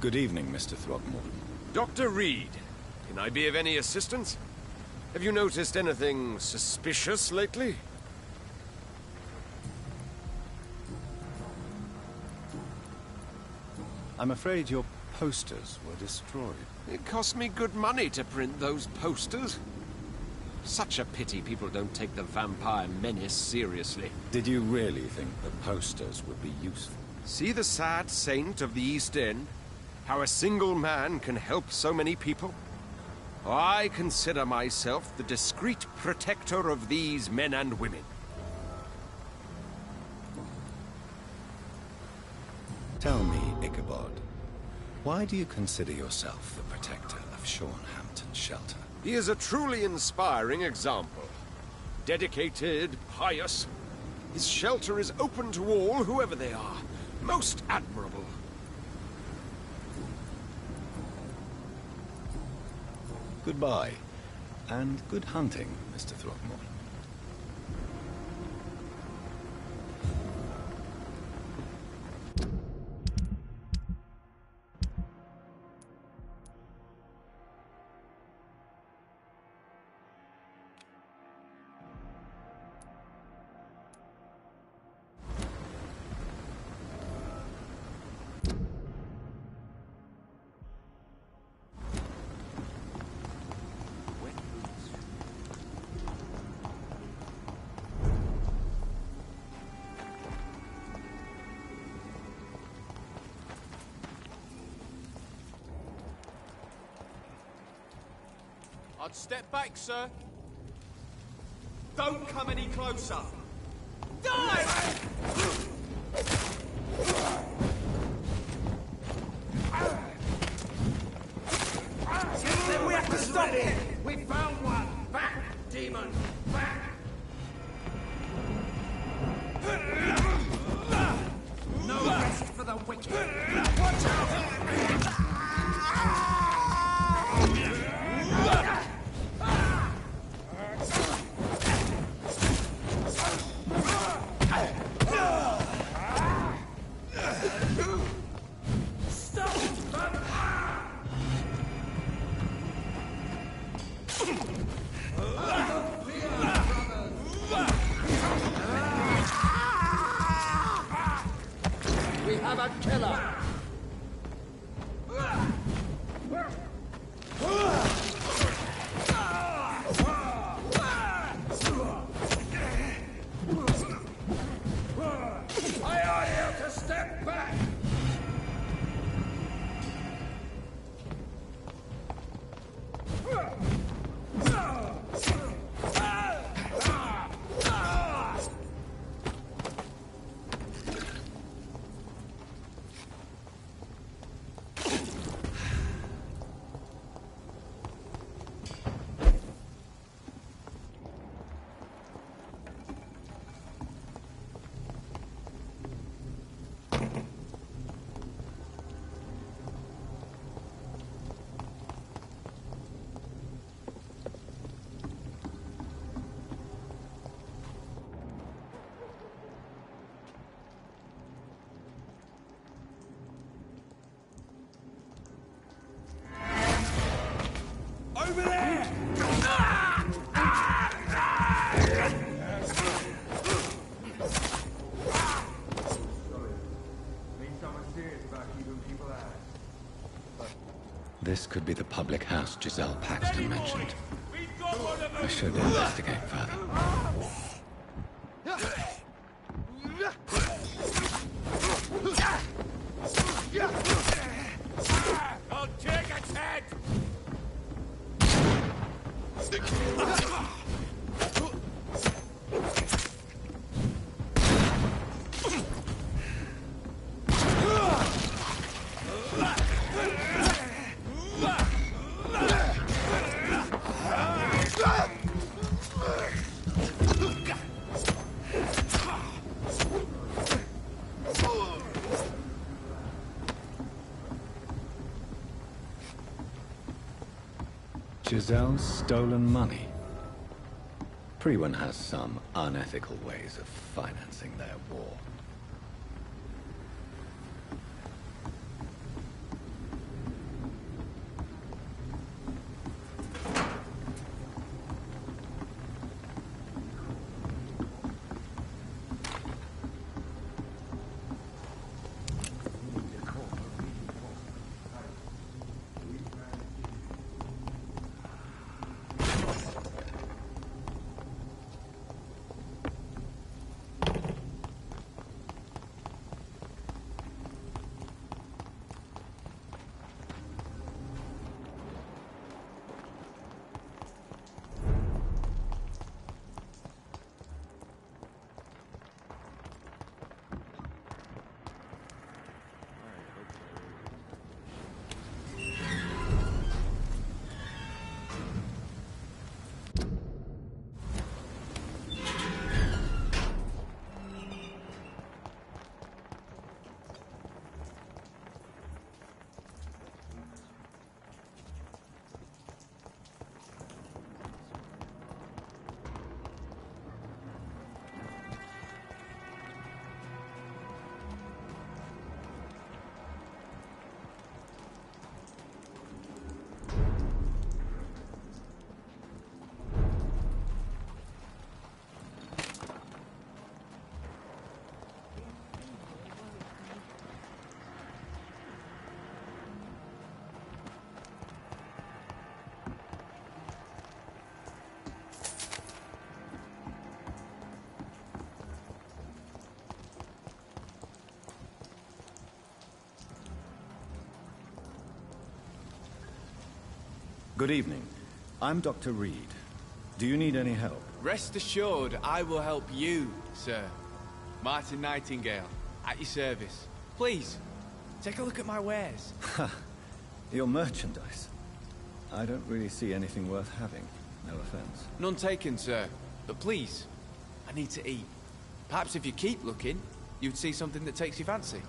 Good evening, Mr. Throckmorton. Dr. Reed, can I be of any assistance? Have you noticed anything suspicious lately? I'm afraid your posters were destroyed. It cost me good money to print those posters. Such a pity people don't take the vampire menace seriously. Did you really think the posters would be useful? See the sad saint of the East End? How a single man can help so many people? I consider myself the discreet protector of these men and women. Tell me, Ichabod, why do you consider yourself the protector of Sean Hampton's shelter? He is a truly inspiring example. Dedicated, pious. His shelter is open to all, whoever they are. Most admirable. Goodbye, and good hunting, Mr. Throckmorton. I'd step back, sir. Don't come any closer. Die! Then we have to stop it. We found one. Back. demon! Back! No rest for the wicked! Watch out! We have a killer! I order you to step back! Over there! This could be the public house Giselle Paxton mentioned. I should investigate further. I'll take its head! Giselle's stolen money. Priwen has some unethical ways of financing their war. Good evening. I'm Dr. Reed. Do you need any help? Rest assured, I will help you, sir. Martin Nightingale, at your service. Please, take a look at my wares. Your merchandise. I don't really see anything worth having. No offense. None taken, sir. But please, I need to eat. Perhaps if you keep looking, you'd see something that takes your fancy.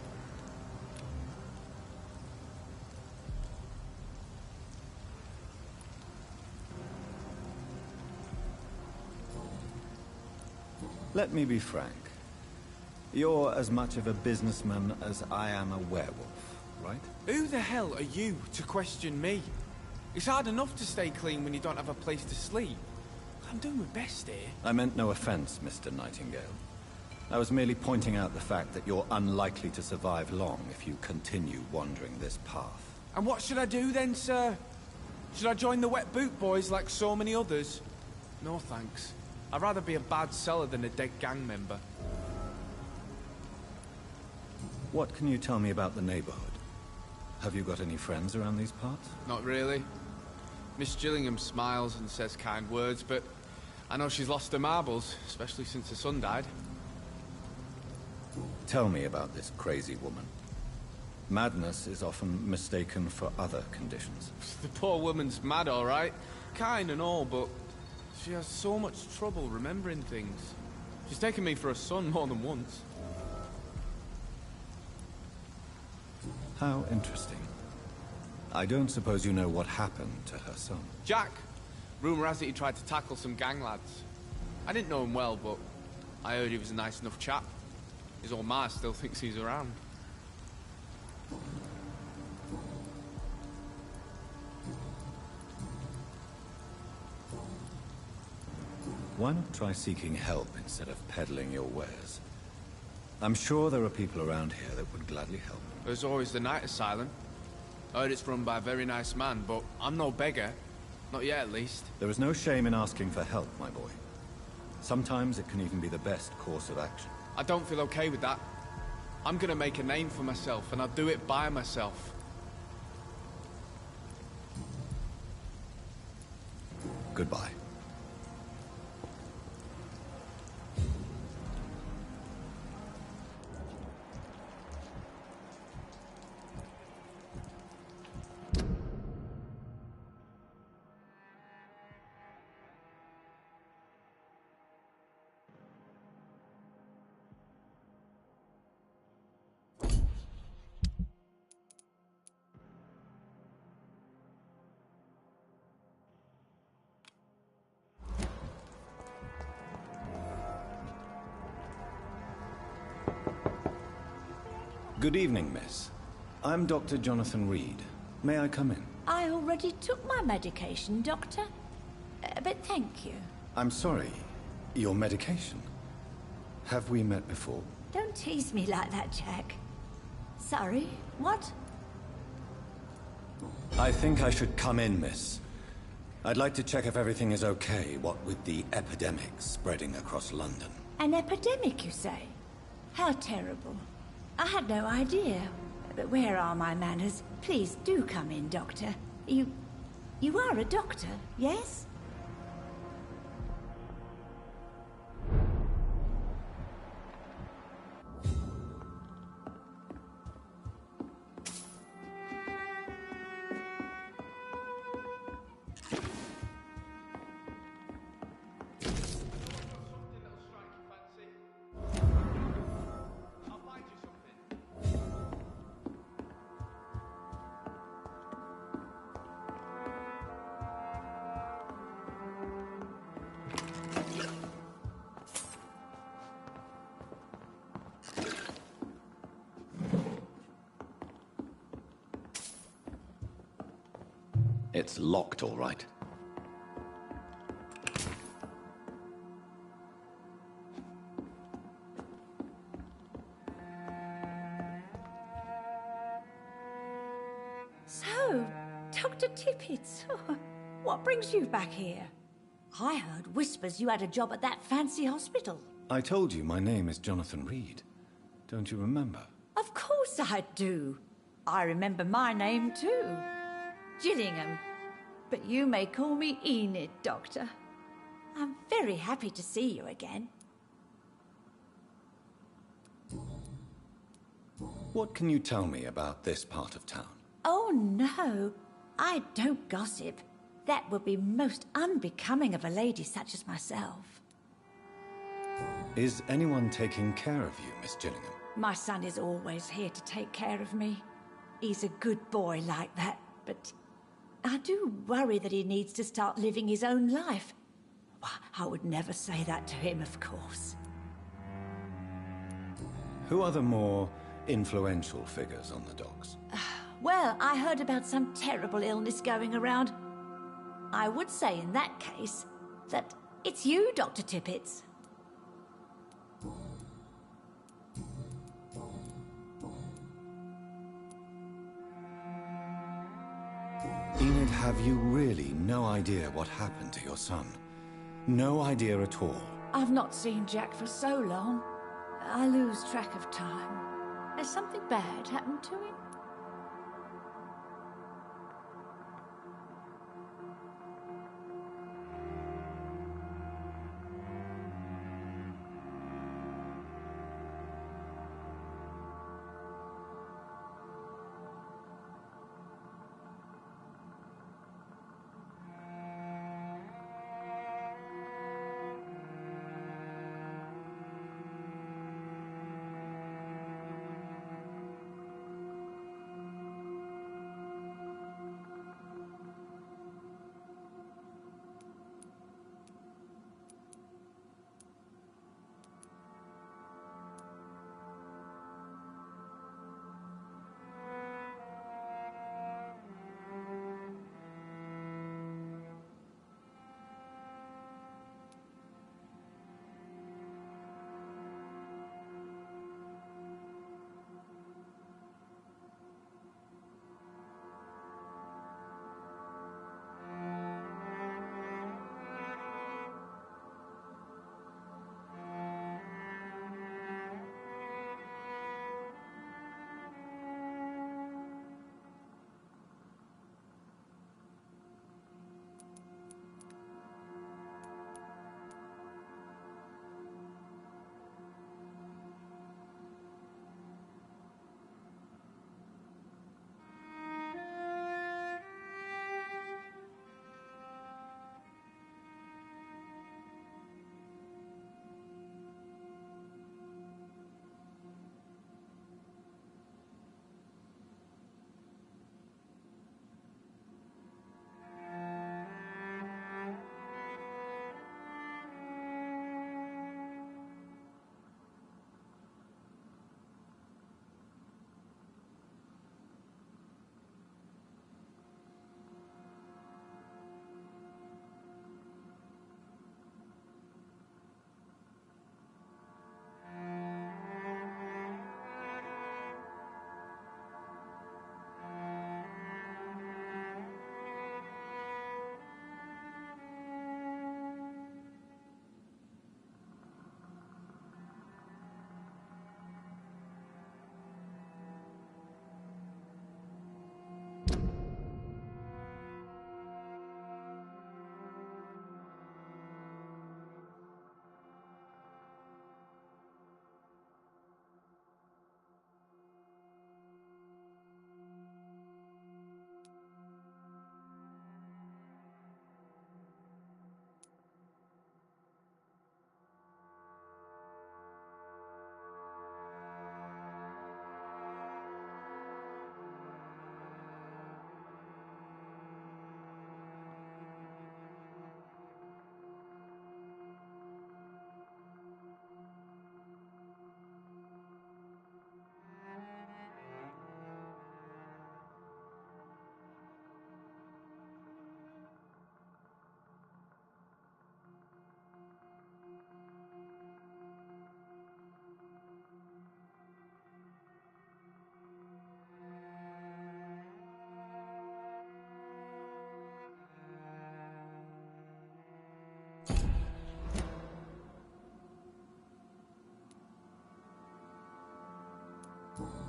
Let me be frank. You're as much of a businessman as I am a werewolf, right? Who the hell are you to question me? It's hard enough to stay clean when you don't have a place to sleep. I'm doing my best here. I meant no offense, Mr. Nightingale. I was merely pointing out the fact that you're unlikely to survive long if you continue wandering this path. And what should I do then, sir? Should I join the Wet Boot Boys like so many others? No thanks. I'd rather be a bad seller than a dead gang member. What can you tell me about the neighborhood? Have you got any friends around these parts? Not really. Miss Gillingham smiles and says kind words, but I know she's lost her marbles, especially since her son died. Tell me about this crazy woman. Madness is often mistaken for other conditions. The poor woman's mad, all right. Kind and all, but she has so much trouble remembering things. She's taken me for a son more than once. How interesting. I don't suppose you know what happened to her son. Jack! Rumour has it he tried to tackle some gang lads. I didn't know him well, but I heard he was a nice enough chap. His old ma still thinks he's around. Why not try seeking help instead of peddling your wares? I'm sure there are people around here that would gladly help. There's always the night asylum. I heard it's run by a very nice man, but I'm no beggar. Not yet, at least. There is no shame in asking for help, my boy. Sometimes it can even be the best course of action. I don't feel okay with that. I'm gonna make a name for myself, and I'll do it by myself. Goodbye. Good evening, miss. I'm Dr. Jonathan Reed. May I come in? I already took my medication, Doctor. But thank you. I'm sorry. Your medication? Have we met before? Don't tease me like that, Jack. Sorry, what? I think I should come in, miss. I'd like to check if everything is okay, what with the epidemic spreading across London. An epidemic, you say? How terrible. I had no idea. But where are my manners? Please do come in, Doctor. You are a doctor, yes? It's locked, all right. So, Dr. Tippett, what brings you back here? I heard whispers you had a job at that fancy hospital. I told you my name is Jonathan Reed. Don't you remember? Of course I do. I remember my name too. Gillingham. But you may call me Enid, Doctor. I'm very happy to see you again. What can you tell me about this part of town? Oh, no. I don't gossip. That would be most unbecoming of a lady such as myself. Is anyone taking care of you, Miss Gillingham? My son is always here to take care of me. He's a good boy like that, but I do worry that he needs to start living his own life. I would never say that to him, of course. Who are the more influential figures on the docks? Well, I heard about some terrible illness going around. I would say in that case that it's you, Dr. Tippett. Enid, have you really no idea what happened to your son? No idea at all? I've not seen Jack for so long. I lose track of time. Has something bad happened to him?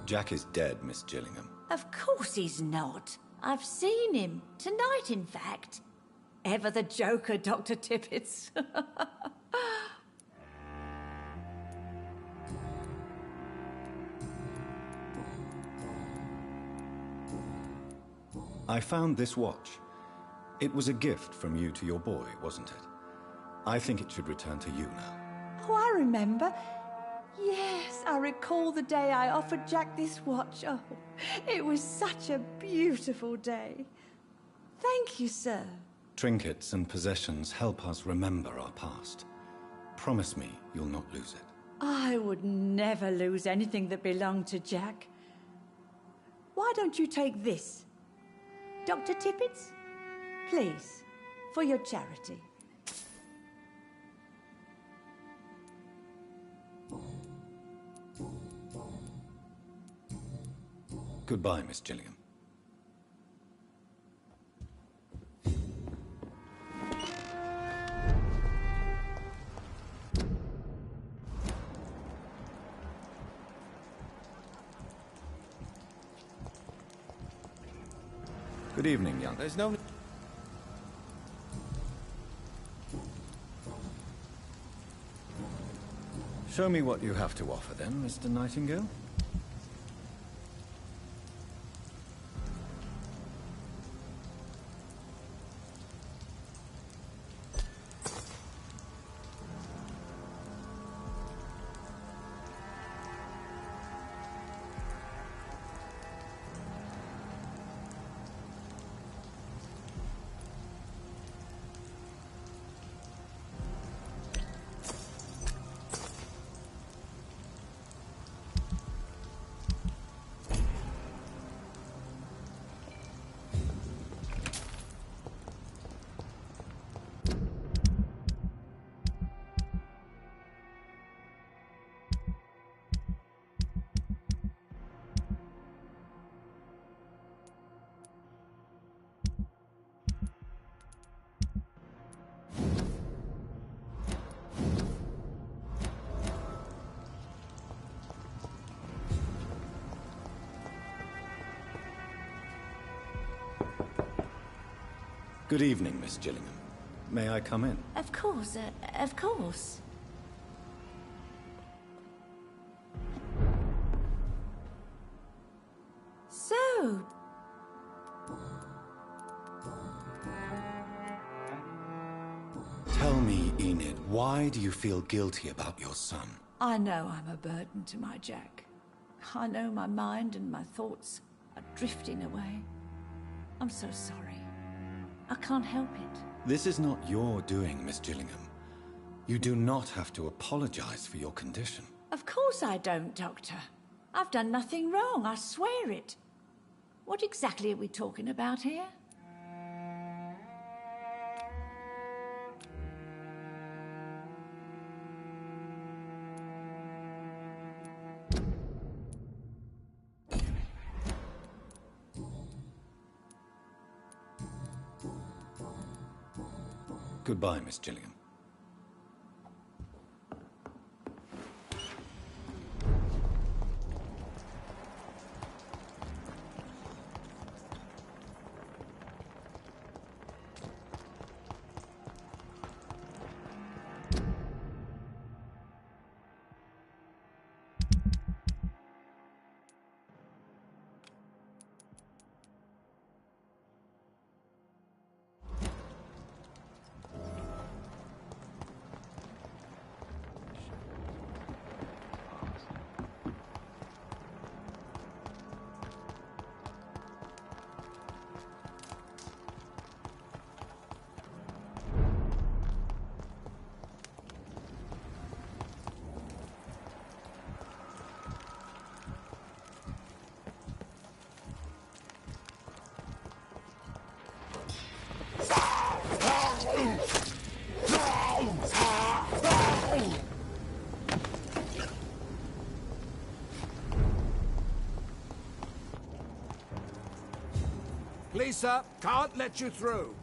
Jack is dead, Miss Gillingham. Of course he's not. I've seen him. Tonight, in fact. Ever the joker, Dr. Tippett. I found this watch. It was a gift from you to your boy, wasn't it? I think it should return to you now. Oh, I remember. Yes, I recall the day I offered Jack this watch. Oh, it was such a beautiful day. Thank you, sir. Trinkets and possessions help us remember our past. Promise me you'll not lose it. I would never lose anything that belonged to Jack. Why don't you take this? Dr. Tippett's? Please, for your charity. Goodbye, Miss Gillingham. Good evening, young. There's no... Show me what you have to offer then, Mr. Nightingale. Good evening, Miss Gillingham. May I come in? Of course, of course. So... Tell me, Enid, why do you feel guilty about your son? I know I'm a burden to my Jack. I know my mind and my thoughts are drifting away. I'm so sorry. I can't help it. This is not your doing, Miss Gillingham. You do not have to apologize for your condition. Of course I don't, Doctor. I've done nothing wrong, I swear it. What exactly are we talking about here? Goodbye, Miss Gillingham. Please, sir, can't let you through.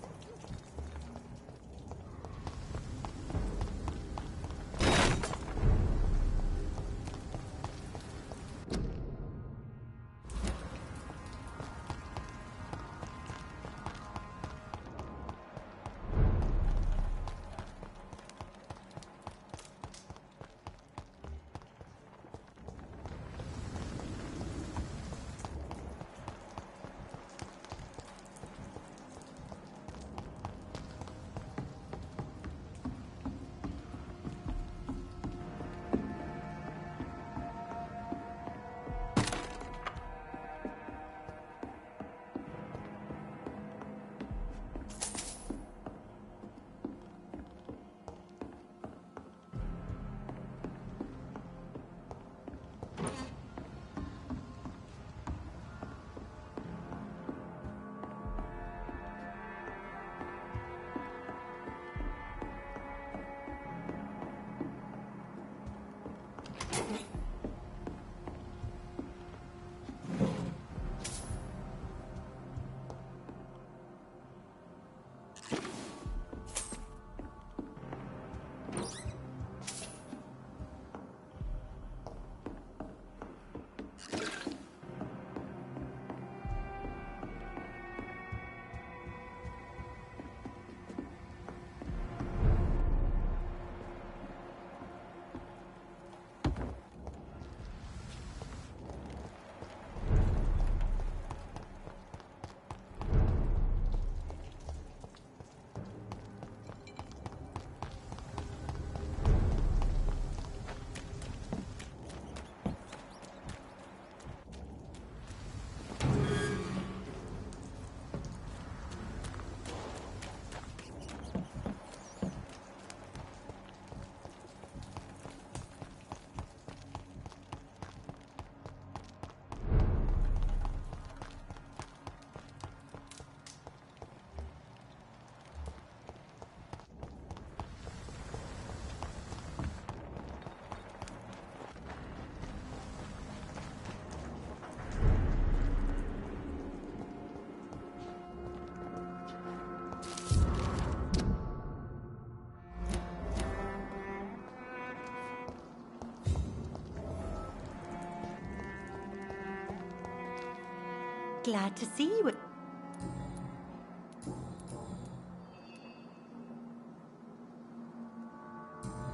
glad to see you.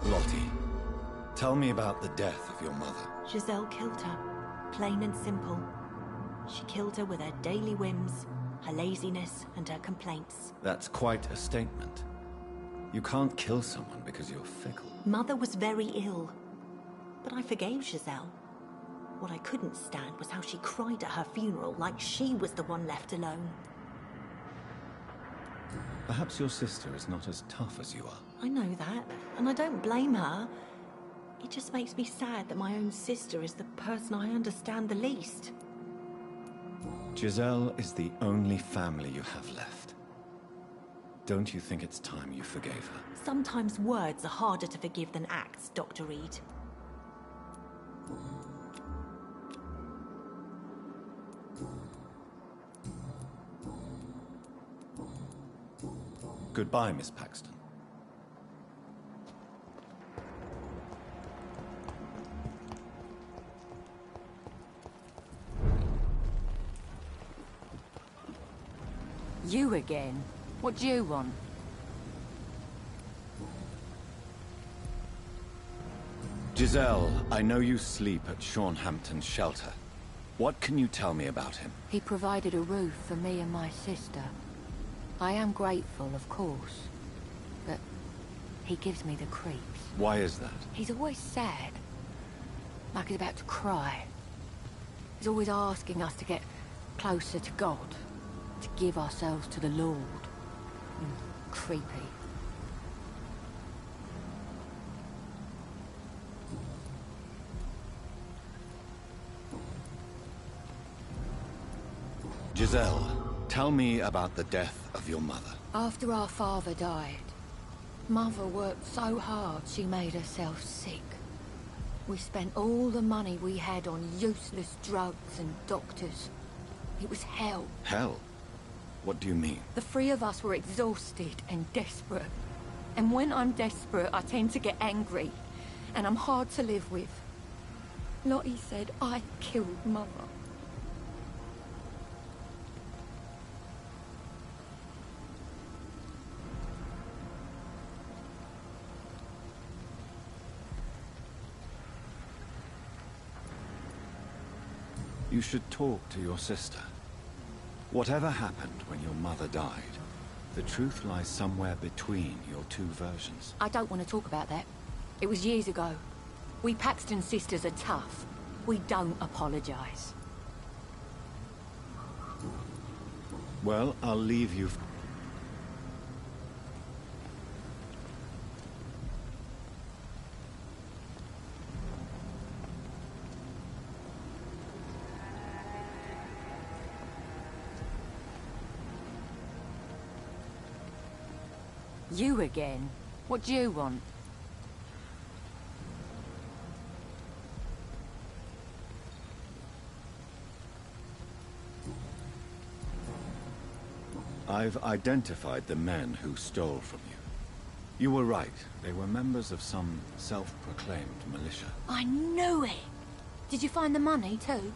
Lottie, tell me about the death of your mother. Giselle killed her. Plain and simple. She killed her with her daily whims, her laziness, and her complaints. That's quite a statement. You can't kill someone because you're fickle. Mother was very ill, but I forgave Giselle. What I couldn't stand was how she cried at her funeral like she was the one left alone. Perhaps your sister is not as tough as you are. I know that, and I don't blame her. It just makes me sad that my own sister is the person I understand the least. Giselle is the only family you have left. Don't you think it's time you forgave her? Sometimes words are harder to forgive than acts, Dr. Reed. Goodbye, Miss Paxton. You again? What do you want? Giselle, I know you sleep at Shaunhampton's shelter. What can you tell me about him? He provided a roof for me and my sister. I am grateful, of course, but he gives me the creeps. Why is that? He's always sad, like he's about to cry. He's always asking us to get closer to God, to give ourselves to the Lord. Creepy. Giselle, tell me about the death of your mother. After our father died, Mother worked so hard she made herself sick. We spent all the money we had on useless drugs and doctors. It was hell. Hell? What do you mean? The three of us were exhausted and desperate. And when I'm desperate, I tend to get angry. And I'm hard to live with. Lottie said I killed Mother. You should talk to your sister. Whatever happened when your mother died, the truth lies somewhere between your two versions. I don't want to talk about that. It was years ago. We Paxton sisters are tough. We don't apologize. Well, I'll leave you... You again? What do you want? I've identified the men who stole from you. You were right. They were members of some self-proclaimed militia. I knew it! Did you find the money, too?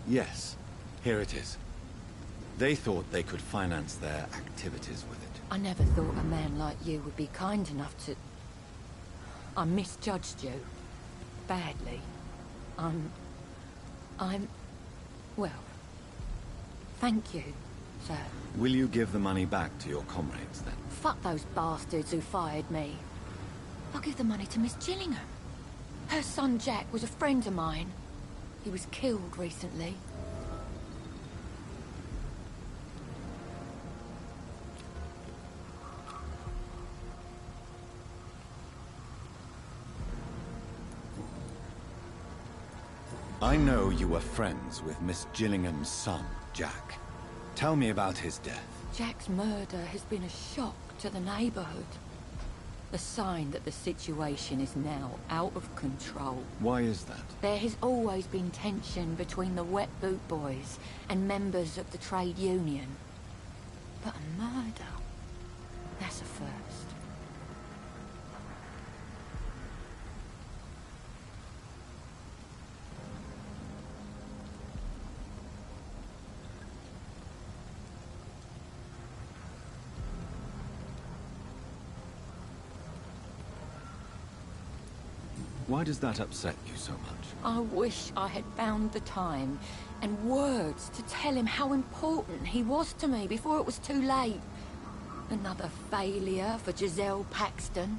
Yes, here it is. They thought they could finance their activities with it. I never thought a man like you would be kind enough to... I misjudged you. Badly. Well... Thank you, sir. Will you give the money back to your comrades, then? Fuck those bastards who fired me. I'll give the money to Miss Gillingham. Her son Jack was a friend of mine. He was killed recently. I know you were friends with Miss Gillingham's son, Jack. Tell me about his death. Jack's murder has been a shock to the neighborhood. A sign that the situation is now out of control. Why is that? There has always been tension between the Wet Boot Boys and members of the trade union. But a murder? That's a first. Why does that upset you so much? I wish I had found the time and words to tell him how important he was to me before it was too late. Another failure for Giselle Paxton.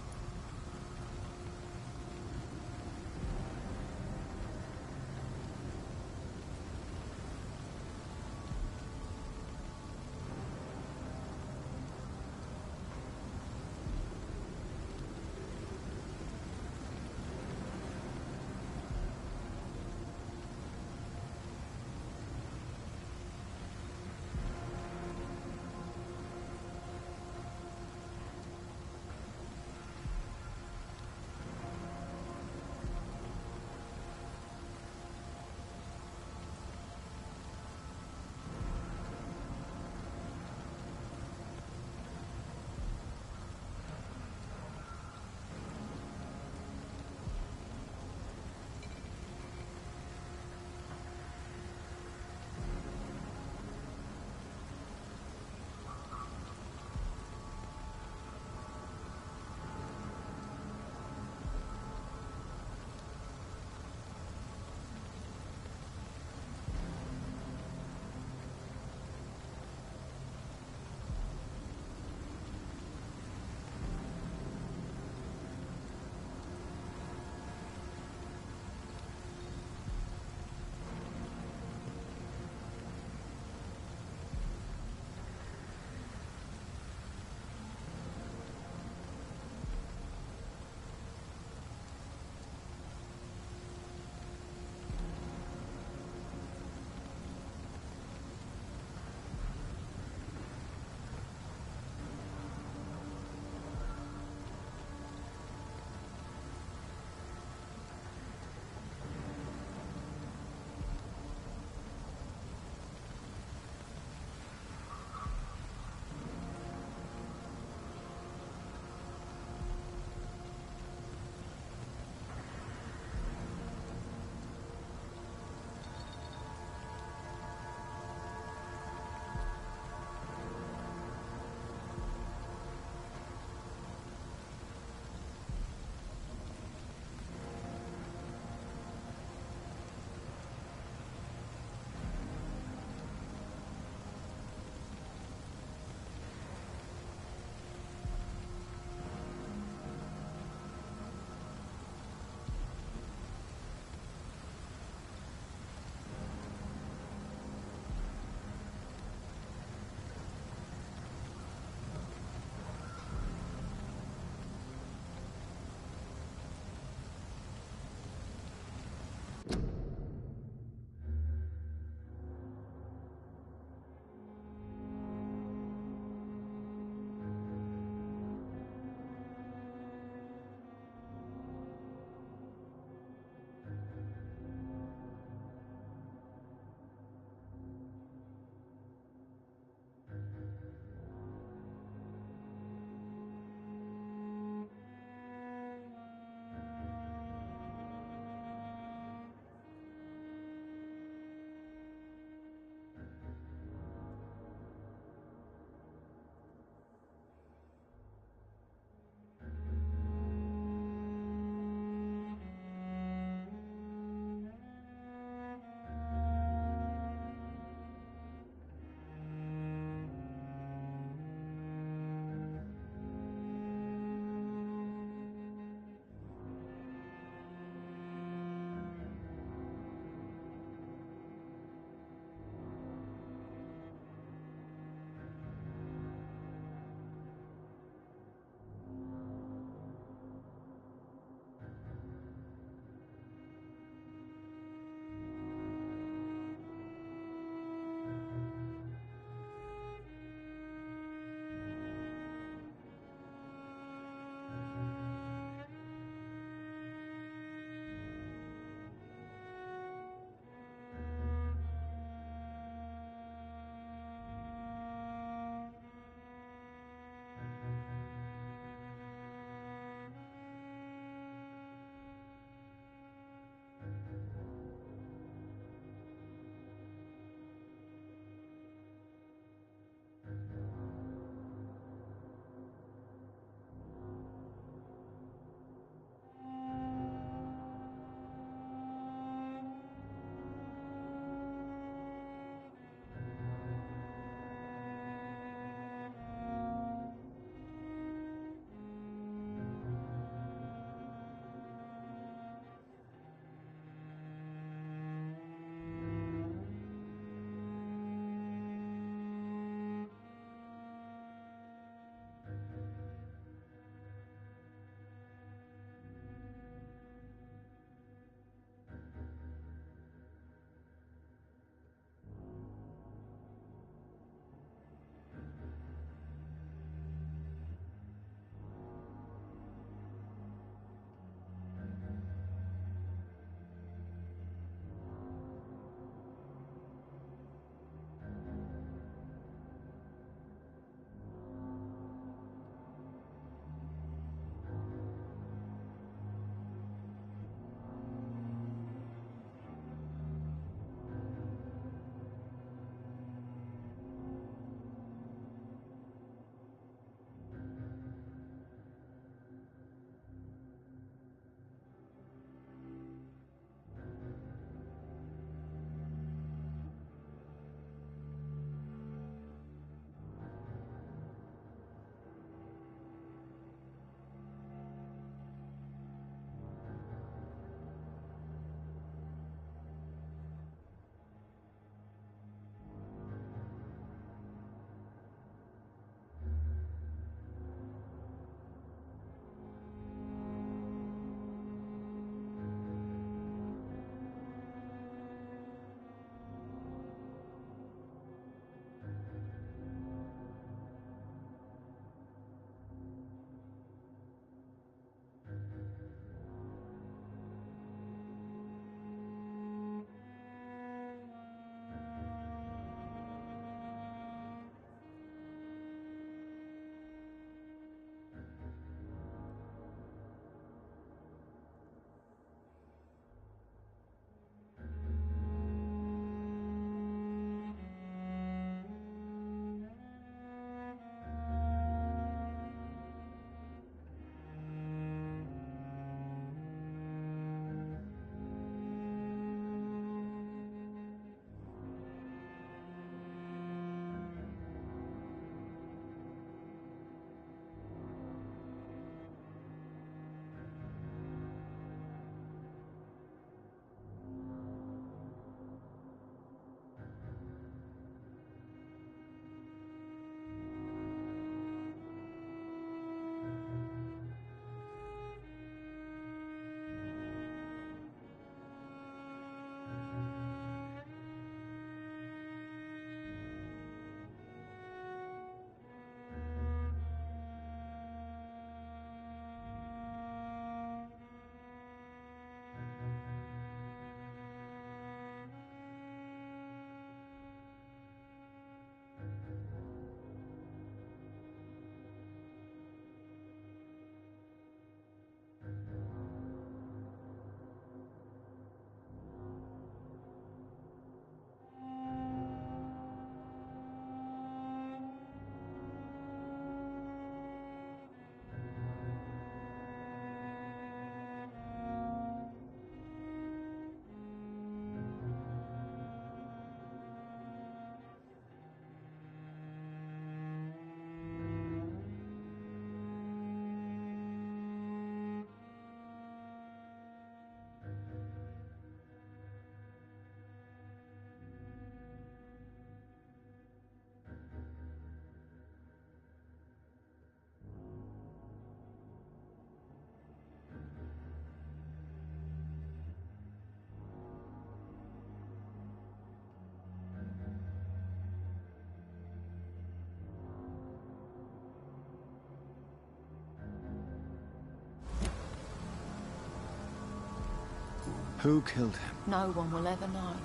Who killed him? No one will ever know.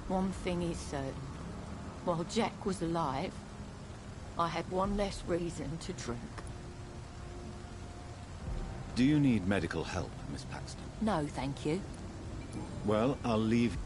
One thing is certain. While Jack was alive, I had one less reason to drink. Do you need medical help, Miss Paxton? No, thank you. Well, I'll leave...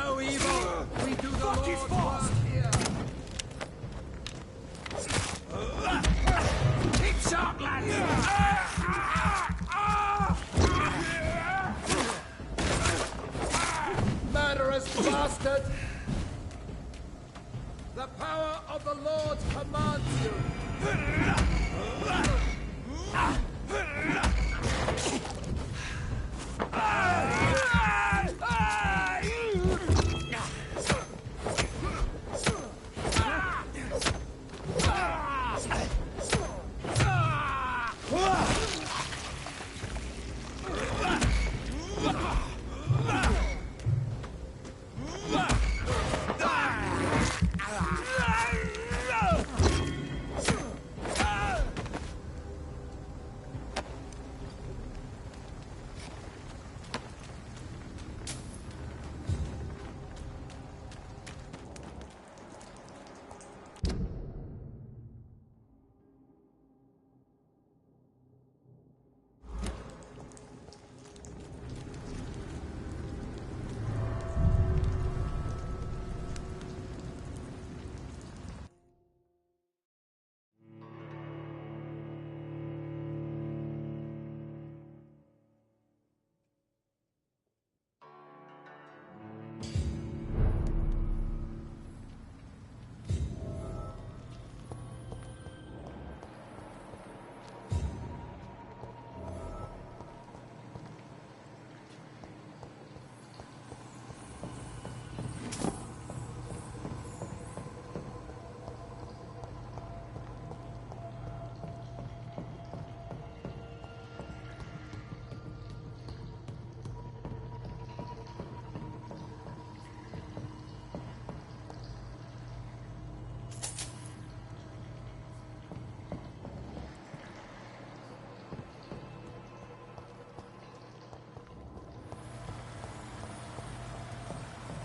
no evil. We do the Lord's work here. Keep sharp, lads. Murderous bastard! The power of the Lord commands you.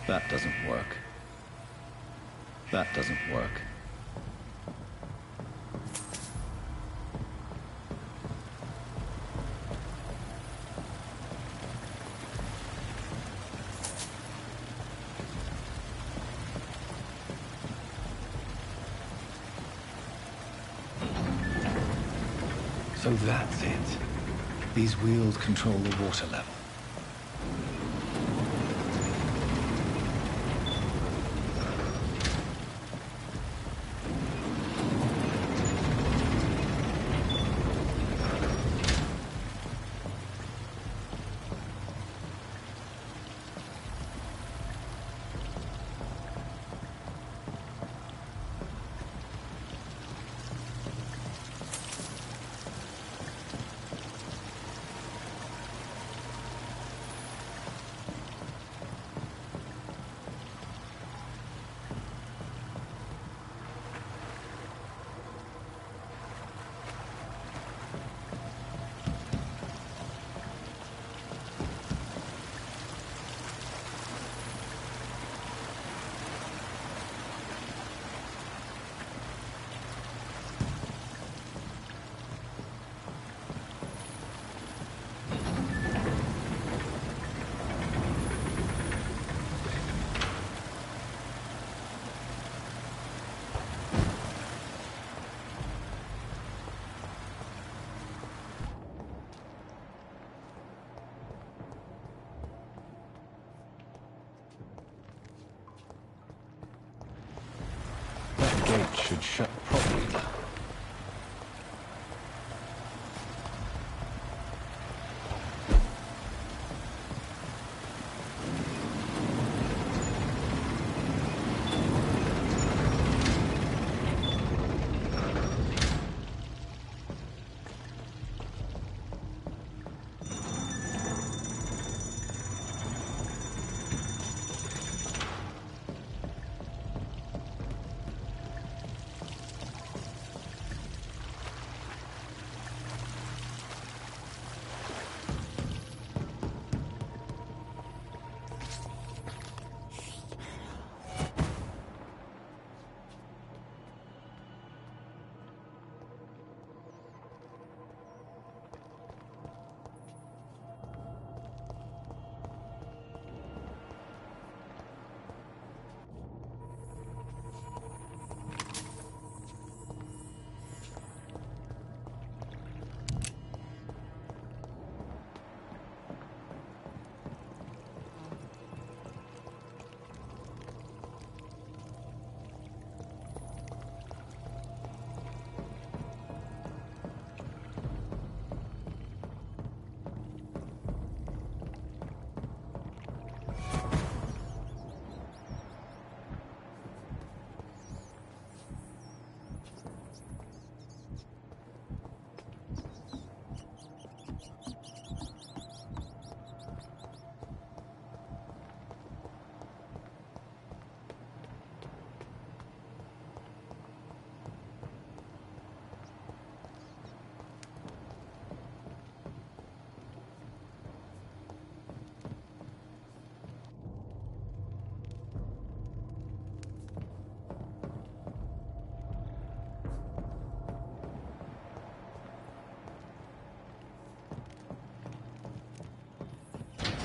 That doesn't work. That doesn't work. So that's it. These wheels control the water level. Gate should shut properly now.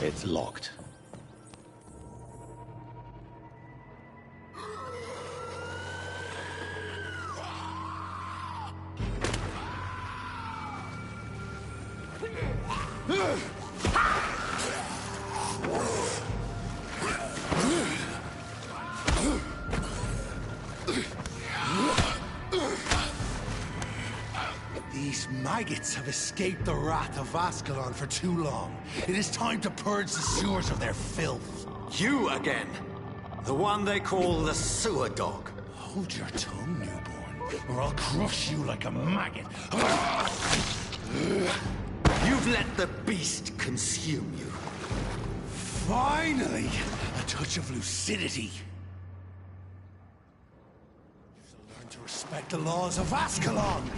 It's locked. These maggots have escaped the wrath of Ascalon for too long. It is time to purge the sewers of their filth. You again! The one they call the sewer dog. Hold your tongue, newborn, or I'll crush you like a maggot. You've let the beast consume you. Finally! A touch of lucidity. Learn to respect the laws of Ascalon!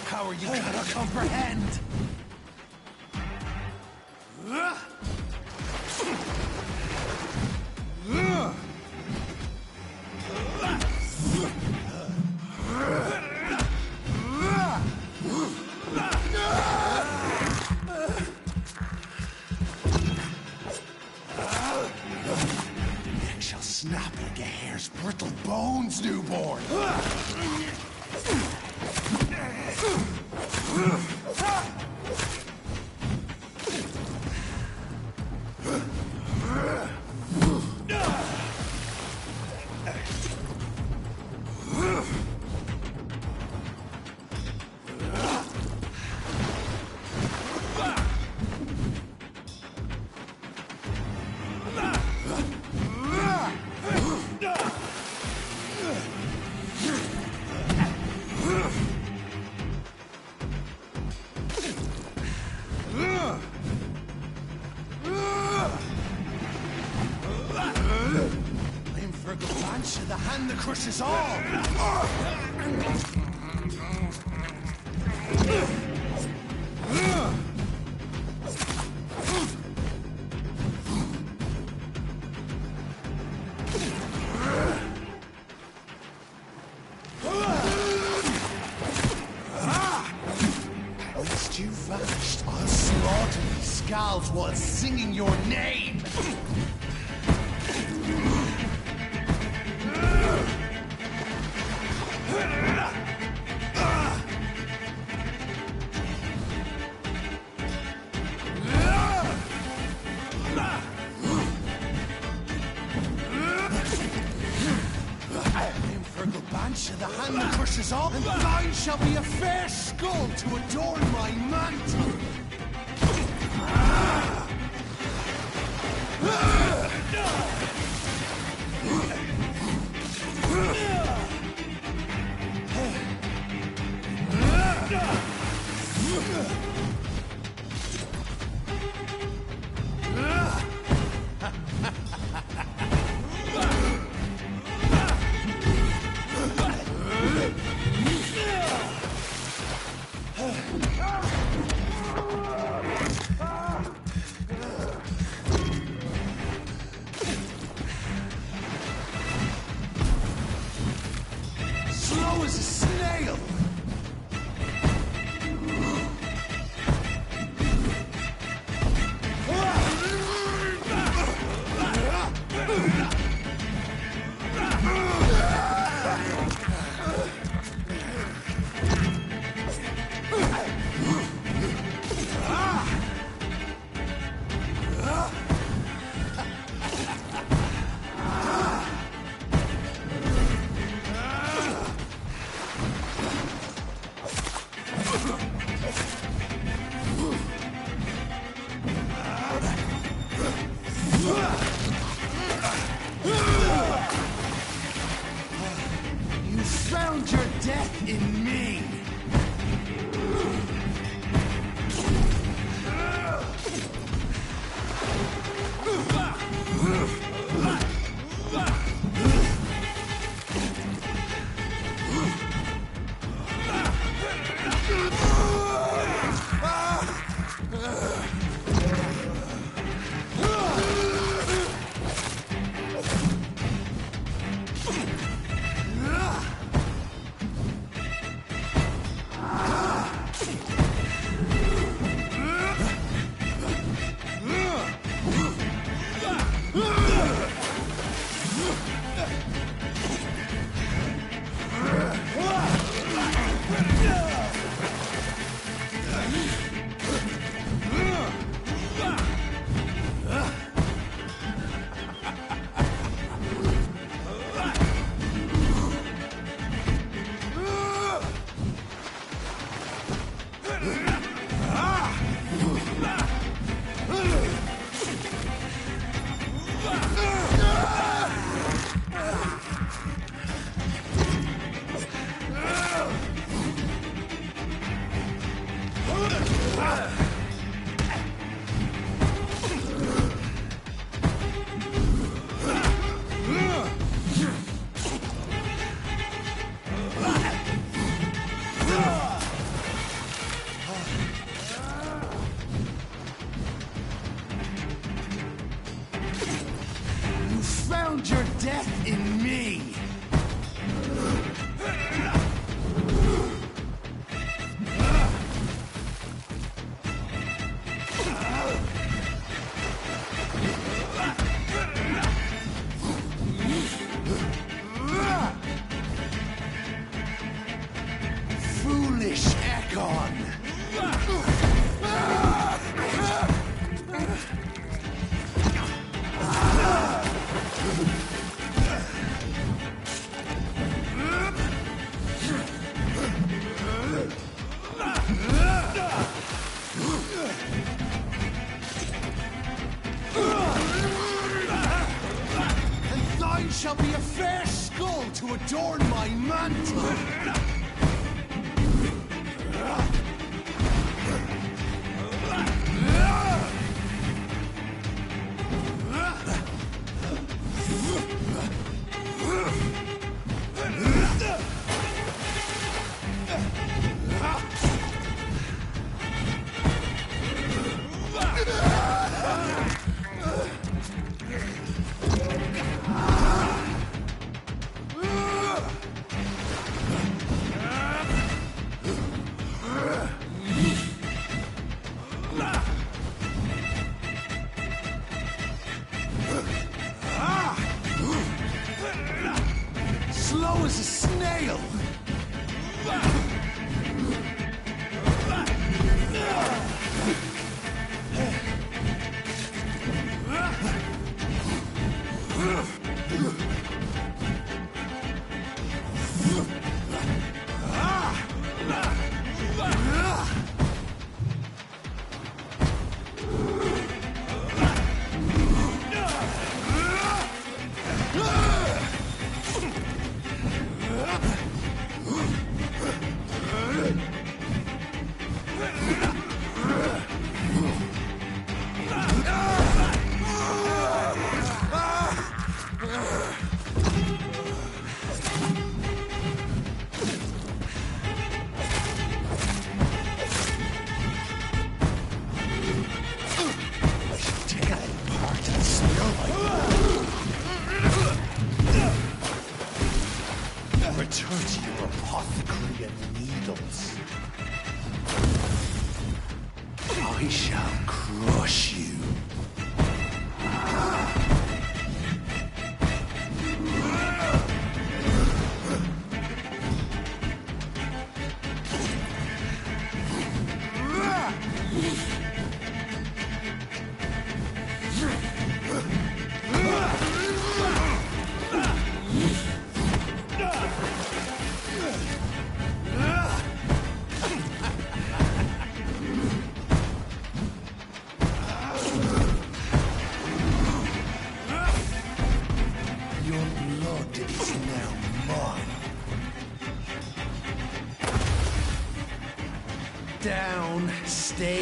Power you cannot comprehend! Neck shall snap like a hare's brittle bones, newborn! The hand that crushes all! Whilst you vanished, I'll slaughter these scalds while singing your name! The hand that crushes all, and thine shall be a fair skull to adorn my mantle. Slow as a snail! death in me! Foolish Ekon! And thine shall be a fair skull to adorn my mantle! Slow as a snail! Return to your apothecary and needles. I shall crush you. Your blood is now mine. Down, stay.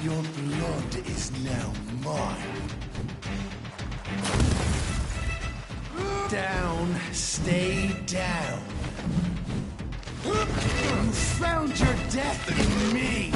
Your blood is now mine. Down, stay down. You found your death in me.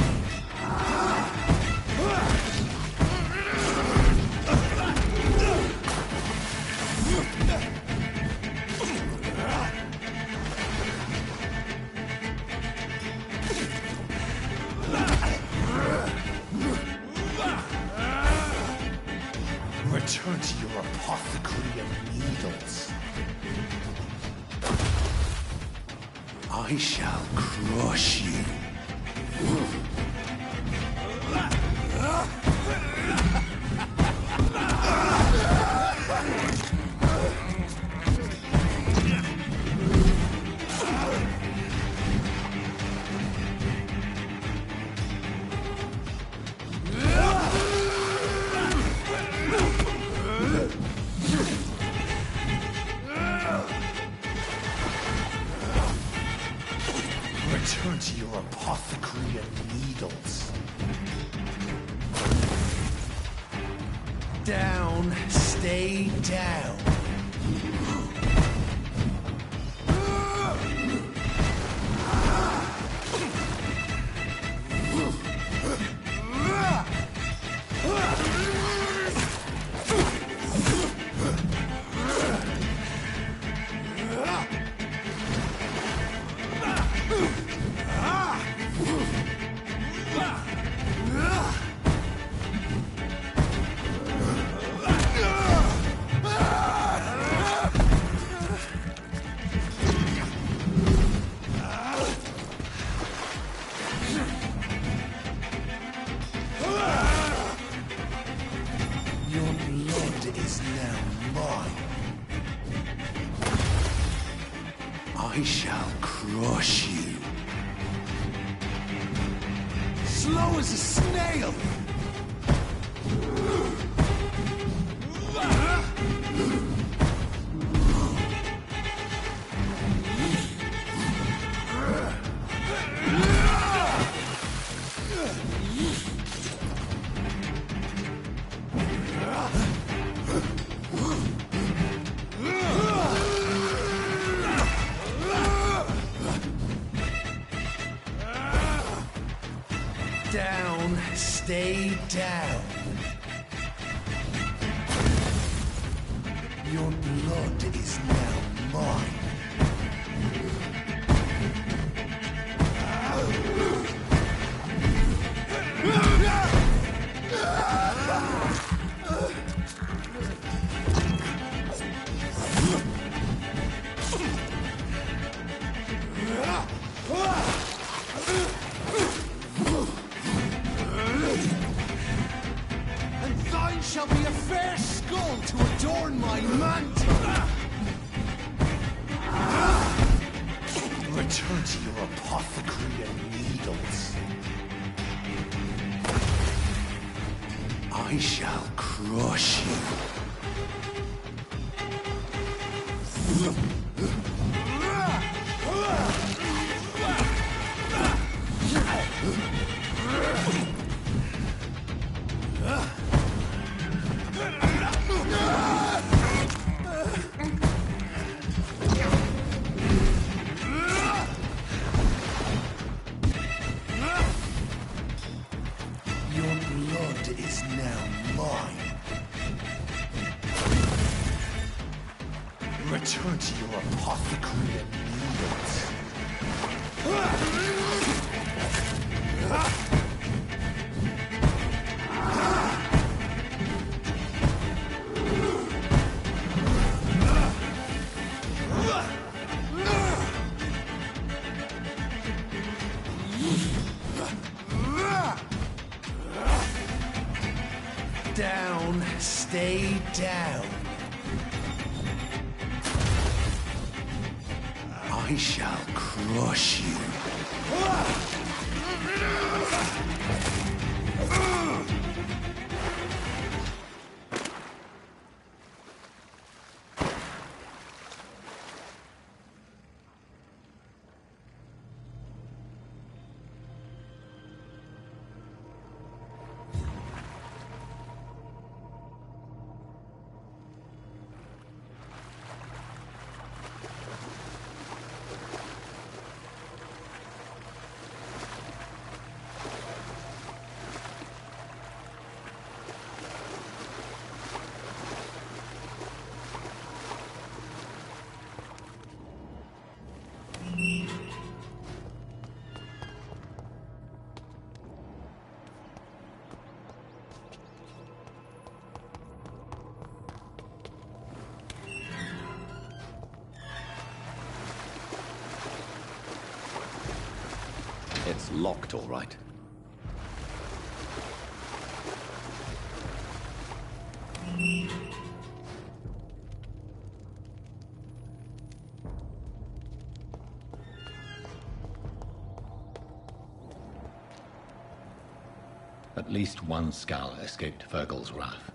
Return to your apothecary of needles. I shall crush you. Return to your apothecary and needles. Down, stay down. I shall crush you. Slow as a snail! Down, stay down. Your blood is now mine. Shall be a fair skull to adorn my mantle. Return to your apothecary and needles. I shall crush you. Is now mine. Return to your apothecary and needles. Down, stay down. I shall crush you. It's locked, all right. At least one skull escaped Fergal's wrath.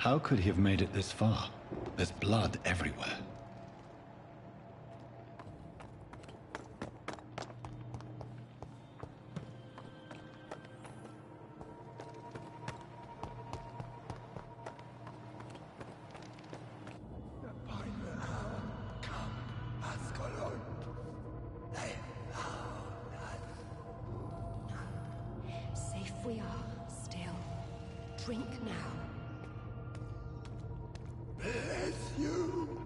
How could he have made it this far? There's blood everywhere. Safe we are, still. Drink now. Bless you,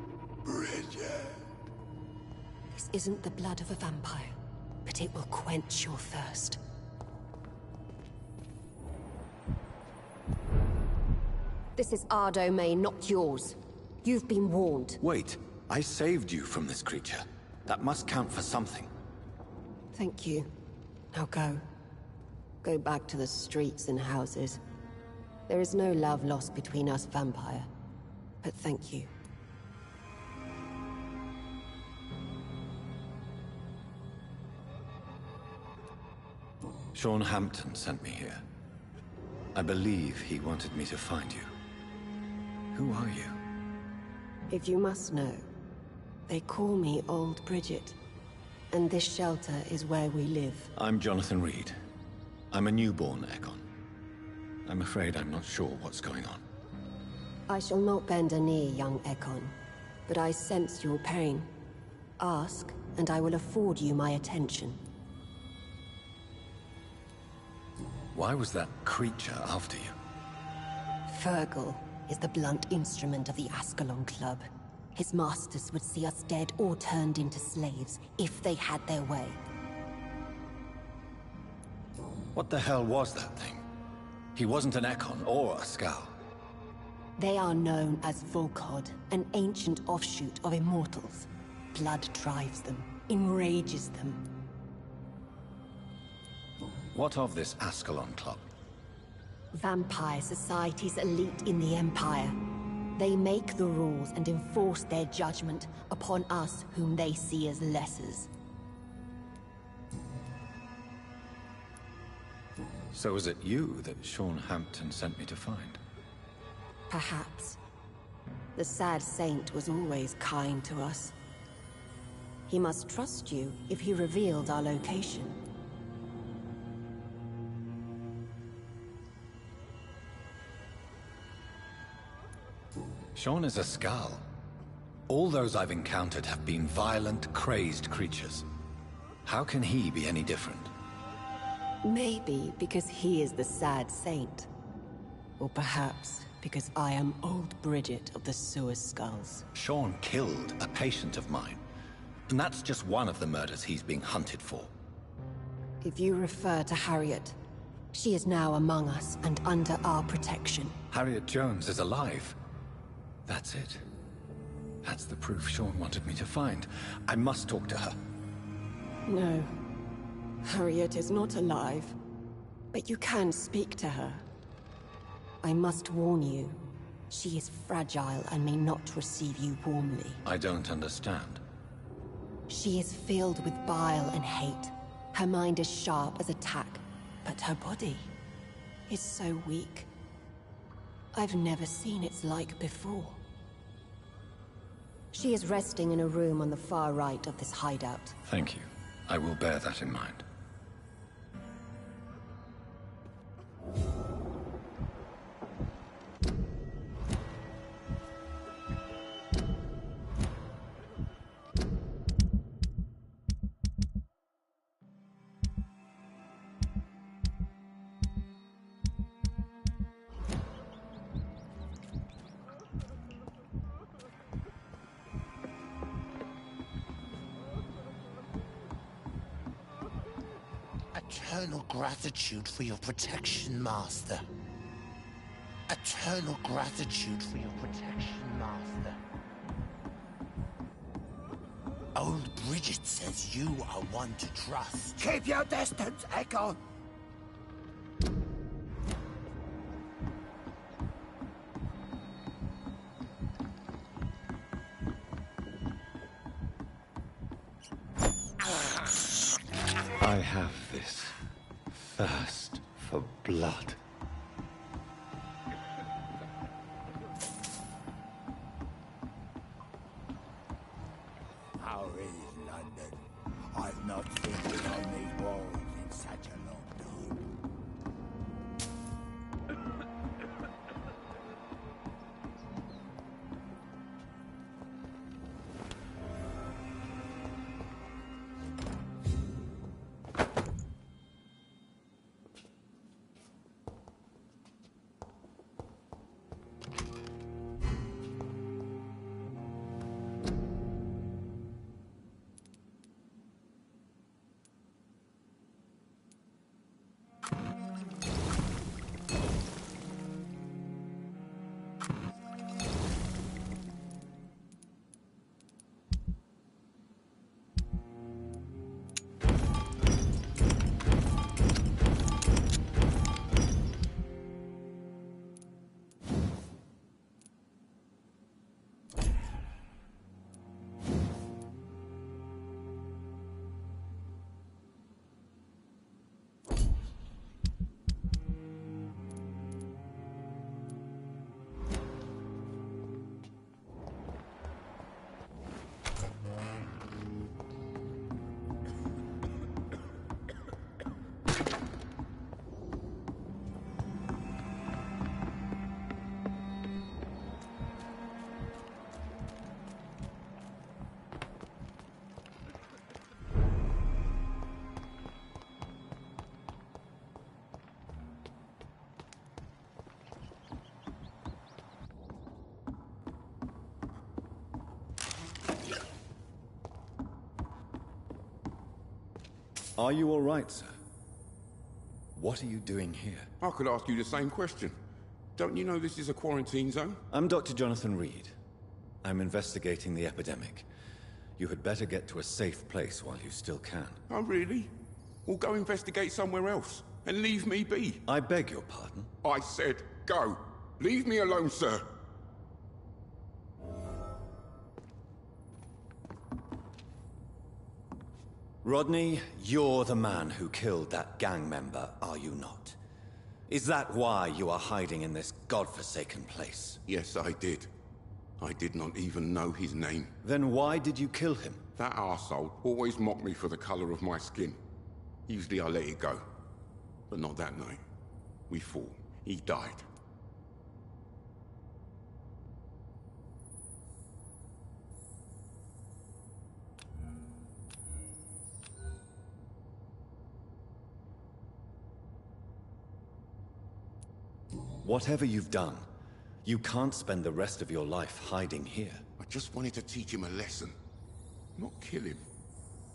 Bridget. This isn't the blood of a vampire, but it will quench your thirst. This is our domain, not yours. You've been warned. Wait, I saved you from this creature. That must count for something. Thank you. Now go. Go back to the streets and houses. There is no love lost between us, Vampire. But thank you. Sean Hampton sent me here. I believe he wanted me to find you. Who are you? If you must know, they call me Old Bridget. And this shelter is where we live. I'm Jonathan Reed. I'm a newborn Egon. I'm afraid I'm not sure what's going on. I shall not bend a knee, young Egon, but I sense your pain. Ask, and I will afford you my attention. Why was that creature after you? Fergal is the blunt instrument of the Ascalon Club. His masters would see us dead or turned into slaves if they had their way. What the hell was that thing? He wasn't an Egon or a Scowl. They are known as Volkod, an ancient offshoot of immortals. Blood drives them, enrages them. What of this Ascalon Club? Vampire Society's elite in the Empire. They make the rules and enforce their judgment upon us whom they see as lessers. So was it you that Sean Hampton sent me to find? Perhaps. The sad saint was always kind to us. He must trust you if he revealed our location. Sean is a Scowl. All those I've encountered have been violent, crazed creatures. How can he be any different? Maybe because he is the sad saint. Or perhaps because I am Old Bridget of the Sewer Skulls. Sean killed a patient of mine. And that's just one of the murders he's being hunted for. If you refer to Harriet, she is now among us and under our protection. Harriet Jones is alive. That's it. That's the proof Sean wanted me to find. I must talk to her. No. Harriet is not alive. But you can speak to her. I must warn you. She is fragile and may not receive you warmly. I don't understand. She is filled with bile and hate. Her mind is sharp as a tack, but her body is so weak. I've never seen its like before. She is resting in a room on the far right of this hideout. Thank you. I will bear that in mind. Eternal gratitude for your protection, Master. Eternal gratitude for your protection, Master. Old Bridget says you are one to trust. Keep your distance, Echo! I have this thirst for blood. not think on these walls in such a long time. Are you all right, sir? What are you doing here? I could ask you the same question. Don't you know this is a quarantine zone? I'm Dr. Jonathan Reed. I'm investigating the epidemic. You had better get to a safe place while you still can. Oh, really? Well, go investigate somewhere else and leave me be. I beg your pardon? I said go. Leave me alone, sir. Rodney, you're the man who killed that gang member, are you not? Is that why you are hiding in this godforsaken place? Yes, I did. I did not even know his name. Then why did you kill him? That arsehole always mocked me for the color of my skin. Usually I let it go. But not that night. We fought. He died. Whatever you've done, you can't spend the rest of your life hiding here. I just wanted to teach him a lesson. Not kill him.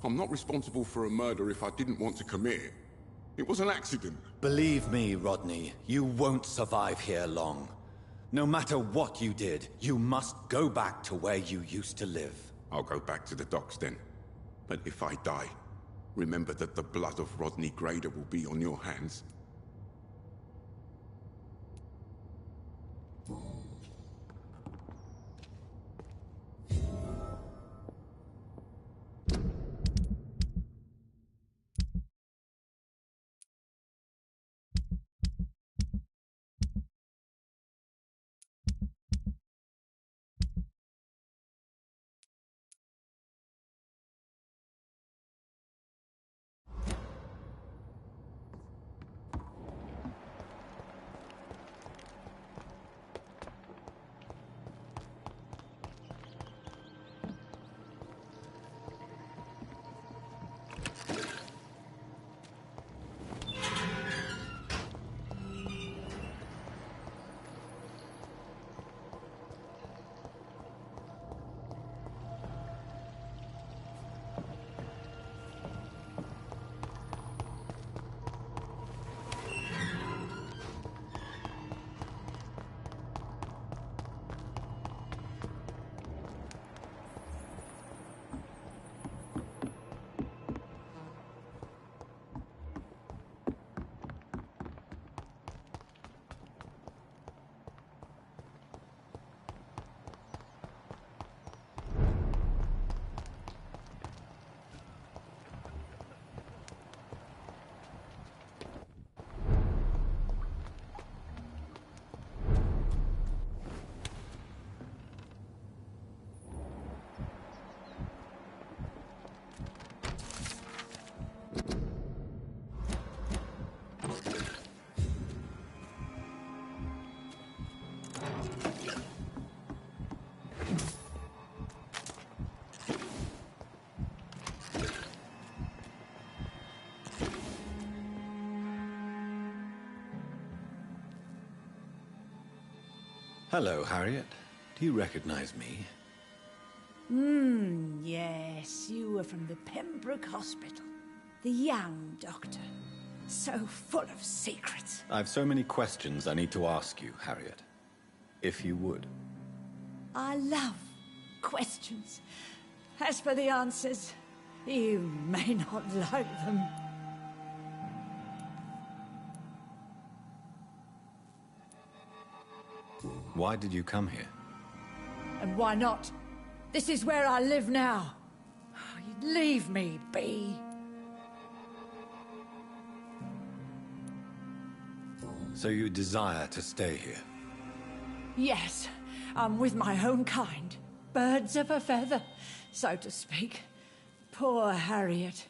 I'm not responsible for a murder if I didn't want to commit it. It was an accident. Believe me, Rodney, you won't survive here long. No matter what you did, you must go back to where you used to live. I'll go back to the docks then. But if I die, remember that the blood of Rodney Grader will be on your hands. Hello, Harriet. Do you recognize me? Yes, you were from the Pembroke Hospital. The young doctor. So full of secrets. I've so many questions I need to ask you, Harriet. If you would. I love questions. As for the answers, you may not like them. Why did you come here? And why not? This is where I live now. You'd leave me be. So you desire to stay here? Yes, I'm with my own kind. Birds of a feather, so to speak. Poor Harriet.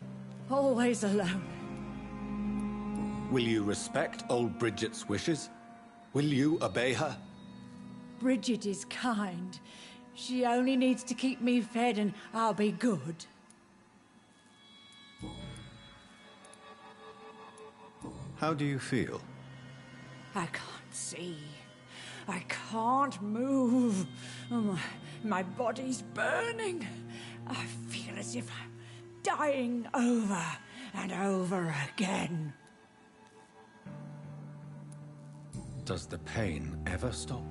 Always alone. Will you respect old Bridget's wishes? Will you obey her? Bridget is kind. She only needs to keep me fed and I'll be good. How do you feel? I can't see. I can't move. My body's burning. I feel as if I'm dying over and over again. Does the pain ever stop?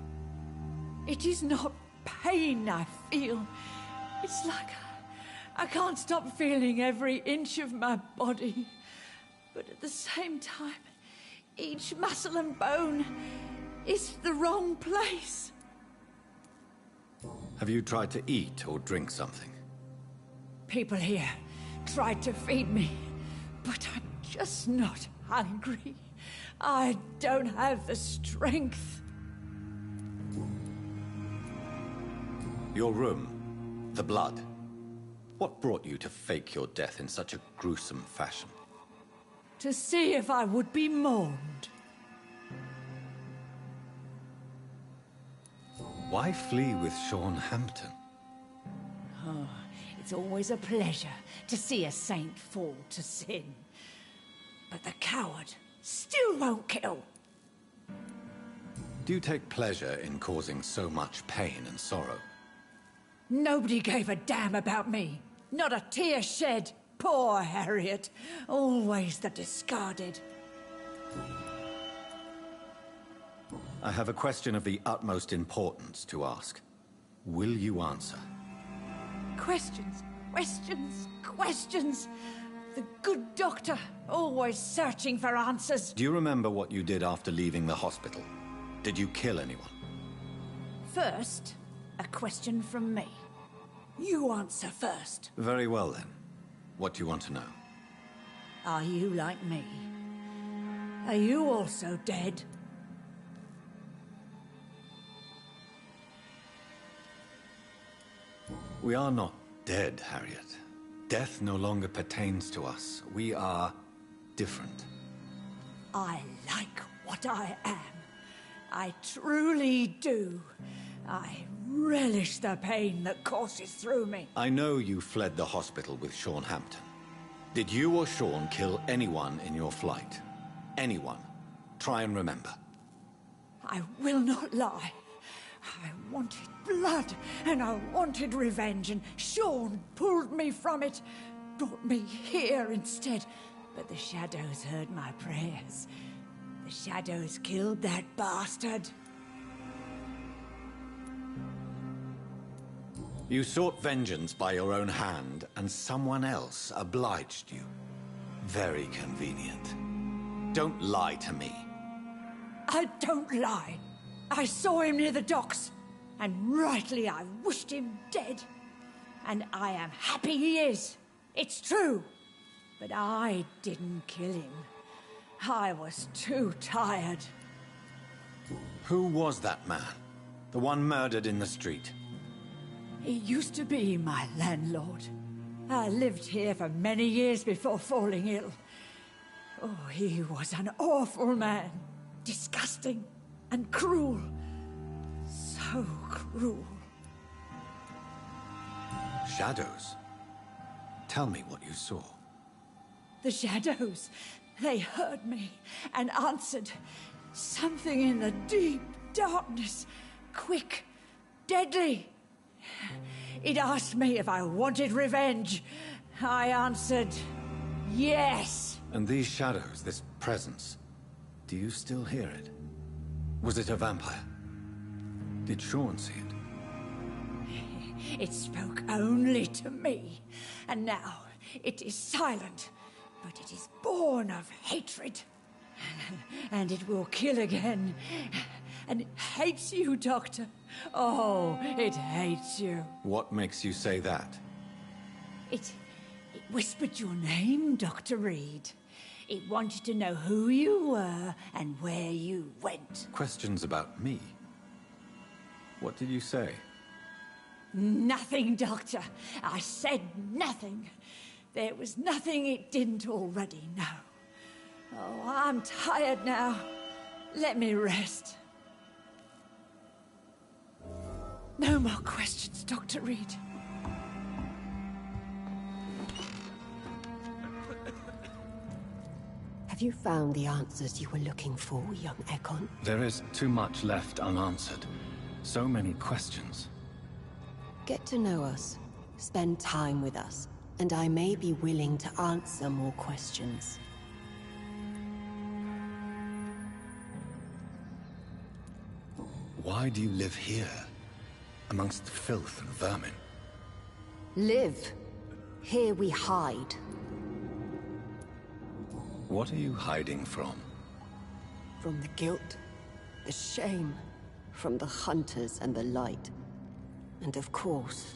It is not pain I feel. It's like I can't stop feeling every inch of my body. But at the same time, each muscle and bone is the wrong place. Have you tried to eat or drink something? People here tried to feed me, but I'm just not hungry. I don't have the strength. Your room, the blood. What brought you to fake your death in such a gruesome fashion? To see if I would be mourned. Why flee with Sean Hampton? Oh, it's always a pleasure to see a saint fall to sin. But the coward still won't kill. Do you take pleasure in causing so much pain and sorrow? Nobody gave a damn about me. Not a tear shed. Poor Harriet. Always the discarded. I have a question of the utmost importance to ask. Will you answer? Questions, questions, questions. The good doctor, always searching for answers. Do you remember what you did after leaving the hospital? Did you kill anyone? First, a question from me. You answer first. Very well then. What do you want to know? Are you like me? Are you also dead? We are not dead, Harriet. Death no longer pertains to us. We are different. I like what I am. I truly do. I relish the pain that courses through me. I know you fled the hospital with Sean Hampton. Did you or Sean kill anyone in your flight? Anyone? Try and remember. I will not lie. I wanted blood, and I wanted revenge, and Sean pulled me from it, brought me here instead. But the shadows heard my prayers. The shadows killed that bastard. You sought vengeance by your own hand, and someone else obliged you. Very convenient. Don't lie to me. I don't lie. I saw him near the docks, and rightly I wished him dead. And I am happy he is. It's true. But I didn't kill him. I was too tired. Who was that man? The one murdered in the street? He used to be my landlord. I lived here for many years before falling ill. Oh, he was an awful man. Disgusting and cruel. So cruel. Shadows? Tell me what you saw. The shadows, they heard me and answered. Something in the deep darkness quick, deadly. It asked me if I wanted revenge. I answered, yes. And these shadows, this presence, do you still hear it? Was it a vampire? Did Sean see it? It spoke only to me, and now it is silent, but it is born of hatred. And it will kill again. And it hates you, Doctor. Oh, it hates you. What makes you say that? It whispered your name, Dr. Reed. It wanted to know who you were and where you went. Questions about me? What did you say? Nothing, Doctor. I said nothing. There was nothing it didn't already know. Oh, I'm tired now. Let me rest. No more questions, Dr. Reed. Have you found the answers you were looking for, young Ekon? There is too much left unanswered. So many questions. Get to know us, spend time with us, and I may be willing to answer more questions. Why do you live here, amongst filth and vermin? Live. Here we hide. What are you hiding from? From the guilt, the shame, from the hunters and the light. And of course,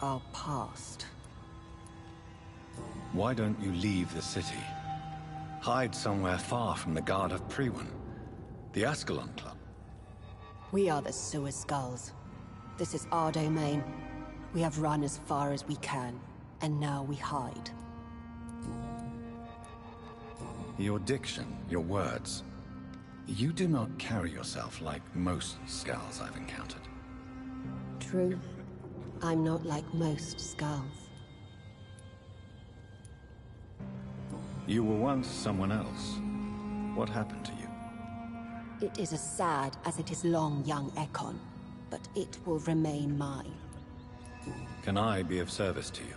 our past. Why don't you leave the city? Hide somewhere far from the Guard of Priwen, the Ascalon Club. We are the Sewer Skulls. This is our domain. We have run as far as we can, and now we hide. Your diction, your words. You do not carry yourself like most Skulls I've encountered. True. I'm not like most Skulls. You were once someone else. What happened to you? It is as sad as it is long, young Ekon, but it will remain mine. Can I be of service to you?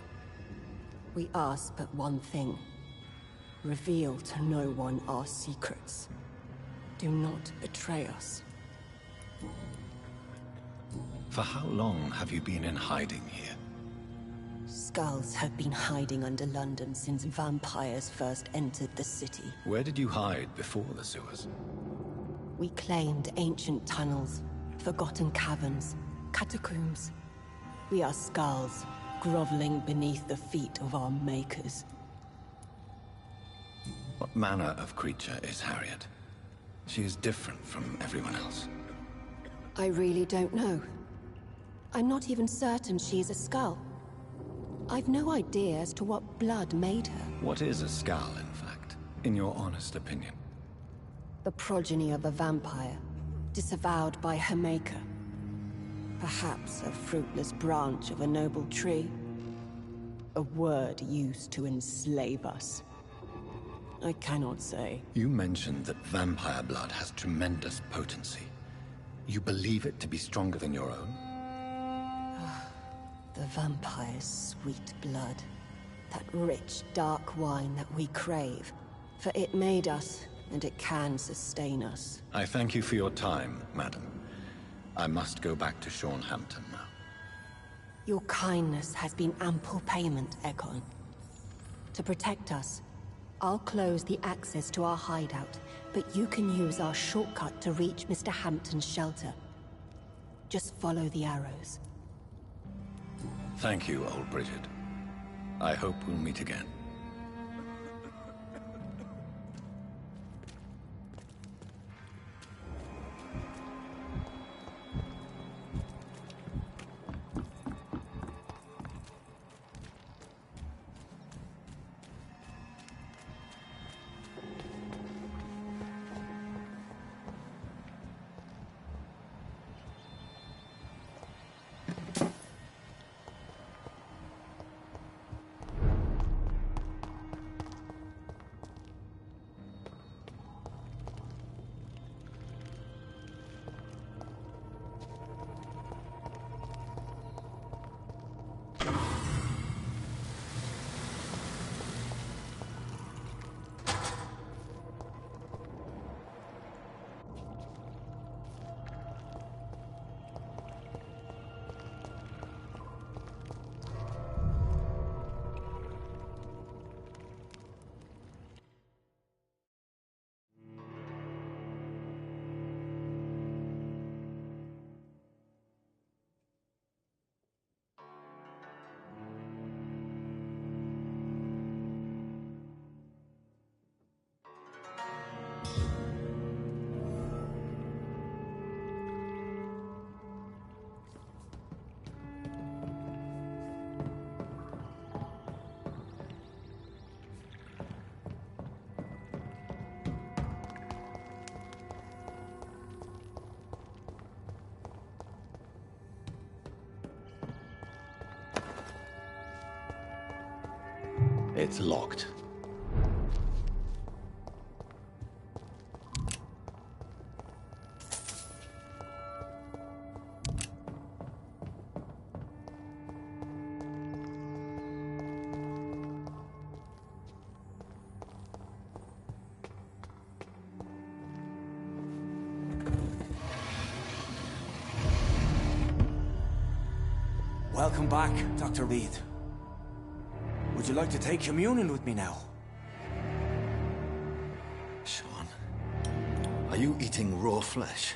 We ask but one thing. Reveal to no one our secrets. Do not betray us. For how long have you been in hiding here? Skulls have been hiding under London since vampires first entered the city. Where did you hide before the sewers? We claimed ancient tunnels, forgotten caverns, catacombs. We are skulls, groveling beneath the feet of our makers. What manner of creature is Harriet? She is different from everyone else. I really don't know. I'm not even certain she is a skull. I've no idea as to what blood made her. What is a skull, in fact, in your honest opinion? The progeny of a vampire, disavowed by her maker. Perhaps a fruitless branch of a noble tree. A word used to enslave us. I cannot say. You mentioned that vampire blood has tremendous potency. You believe it to be stronger than your own? The vampire's sweet blood. That rich, dark wine that we crave. For it made us, and it can sustain us. I thank you for your time, madam. I must go back to Hampton now. Your kindness has been ample payment, Ekon. To protect us, I'll close the access to our hideout, but you can use our shortcut to reach Mr. Hampton's shelter. Just follow the arrows. Thank you, old Bridget. I hope we'll meet again. It's locked. Welcome back, Dr. Reed. Would you like to take communion with me now? Sean, are you eating raw flesh?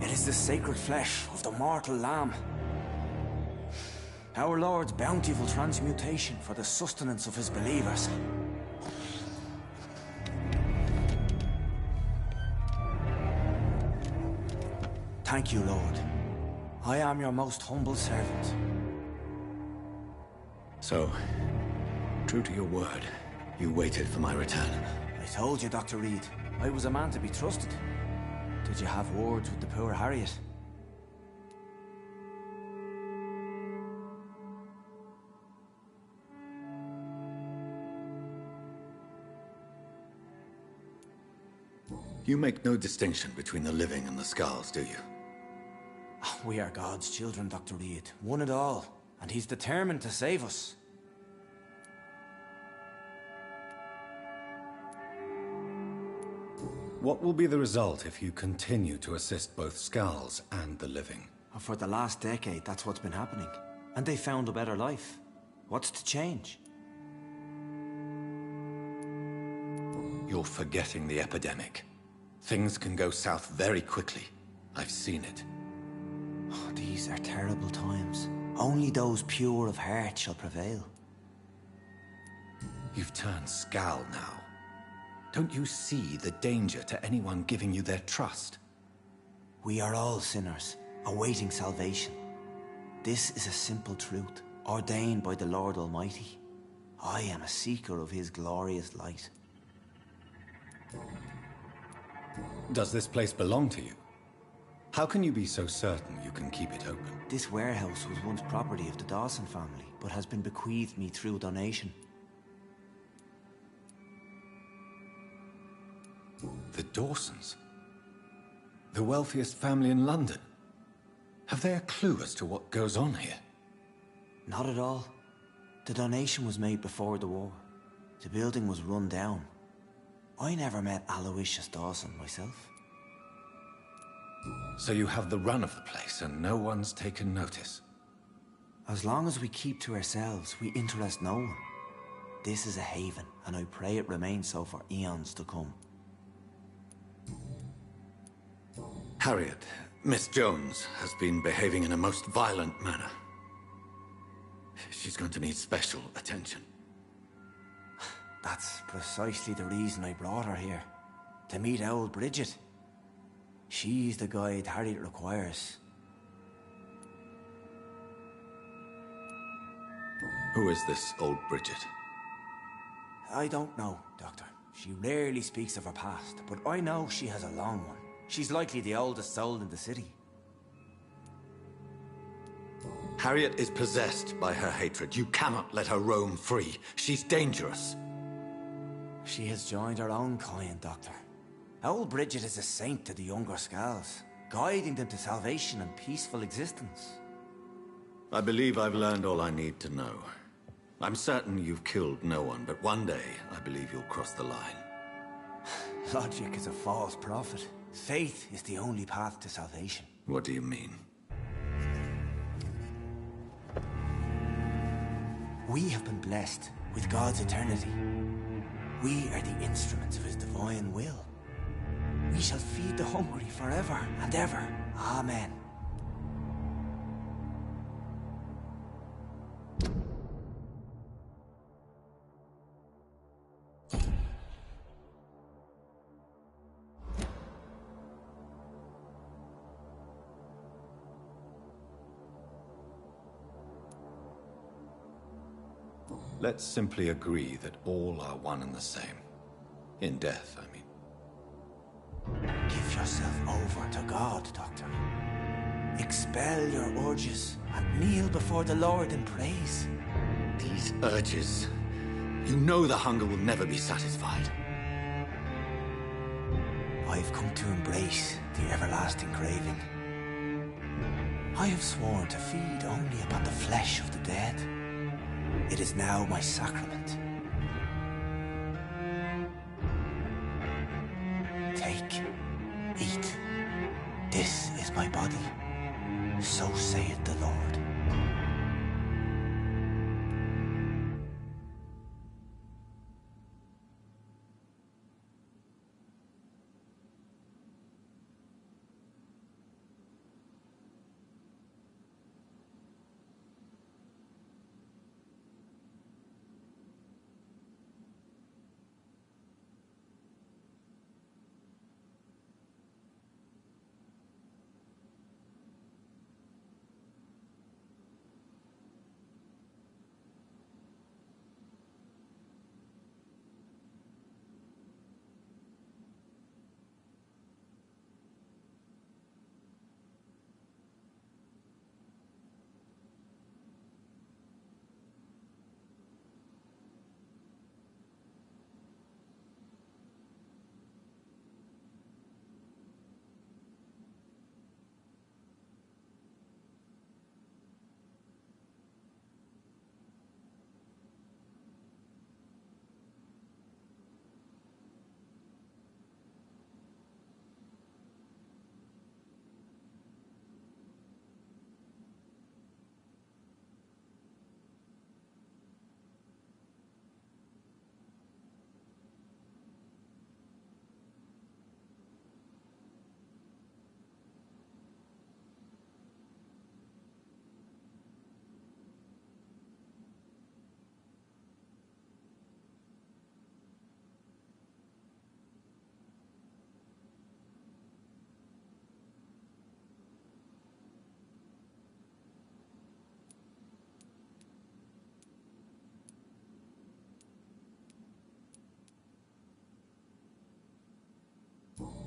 It is the sacred flesh of the mortal lamb. Our Lord's bountiful transmutation for the sustenance of his believers. Thank you, Lord. I am your most humble servant. So, true to your word, you waited for my return. I told you, Dr. Reed, I was a man to be trusted. Did you have words with the poor Harriet? You make no distinction between the living and the Skulls, do you? We are God's children, Dr. Reed. One and all. And he's determined to save us. What will be the result if you continue to assist both Skulls and the living? For the last decade, that's what's been happening. And they found a better life. What's to change? You're forgetting the epidemic. Things can go south very quickly. I've seen it. Oh, these are terrible times. Only those pure of heart shall prevail. You've turned Skal now. Don't you see the danger to anyone giving you their trust? We are all sinners, awaiting salvation. This is a simple truth, ordained by the Lord Almighty. I am a seeker of his glorious light. Does this place belong to you? How can you be so certain you can keep it open? This warehouse was once property of the Dawson family, but has been bequeathed me through donation. The Dawsons? The wealthiest family in London? Have they a clue as to what goes on here? Not at all. The donation was made before the war. The building was run down. I never met Aloysius Dawson myself. So you have the run of the place and no one's taken notice? As long as we keep to ourselves, we interest no one. This is a haven, and I pray it remains so for eons to come. Harriet, Miss Jones, has been behaving in a most violent manner. She's going to need special attention. That's precisely the reason I brought her here. To meet old Bridget. She's the guide Harriet requires. Who is this old Bridget? I don't know, Doctor. She rarely speaks of her past, but I know she has a long one. She's likely the oldest soul in the city. Harriet is possessed by her hatred. You cannot let her roam free. She's dangerous. She has joined her own kind, Doctor. Old Bridget is a saint to the younger Skulls, guiding them to salvation and peaceful existence. I believe I've learned all I need to know. I'm certain you've killed no one, but one day I believe you'll cross the line. Logic is a false prophet. Faith is the only path to salvation. What do you mean? We have been blessed with God's eternity. We are the instruments of his divine will. We shall feed the hungry forever and ever. Amen. Let's simply agree that all are one and the same. In death, I mean. Give yourself over to God, Doctor. Expect dispel your urges and kneel before the Lord in praise. These urges. You know the hunger will never be satisfied. I've come to embrace the everlasting craving. I have sworn to feed only upon the flesh of the dead. It is now my sacrament. Take, eat. This is my body. So saith the Lord.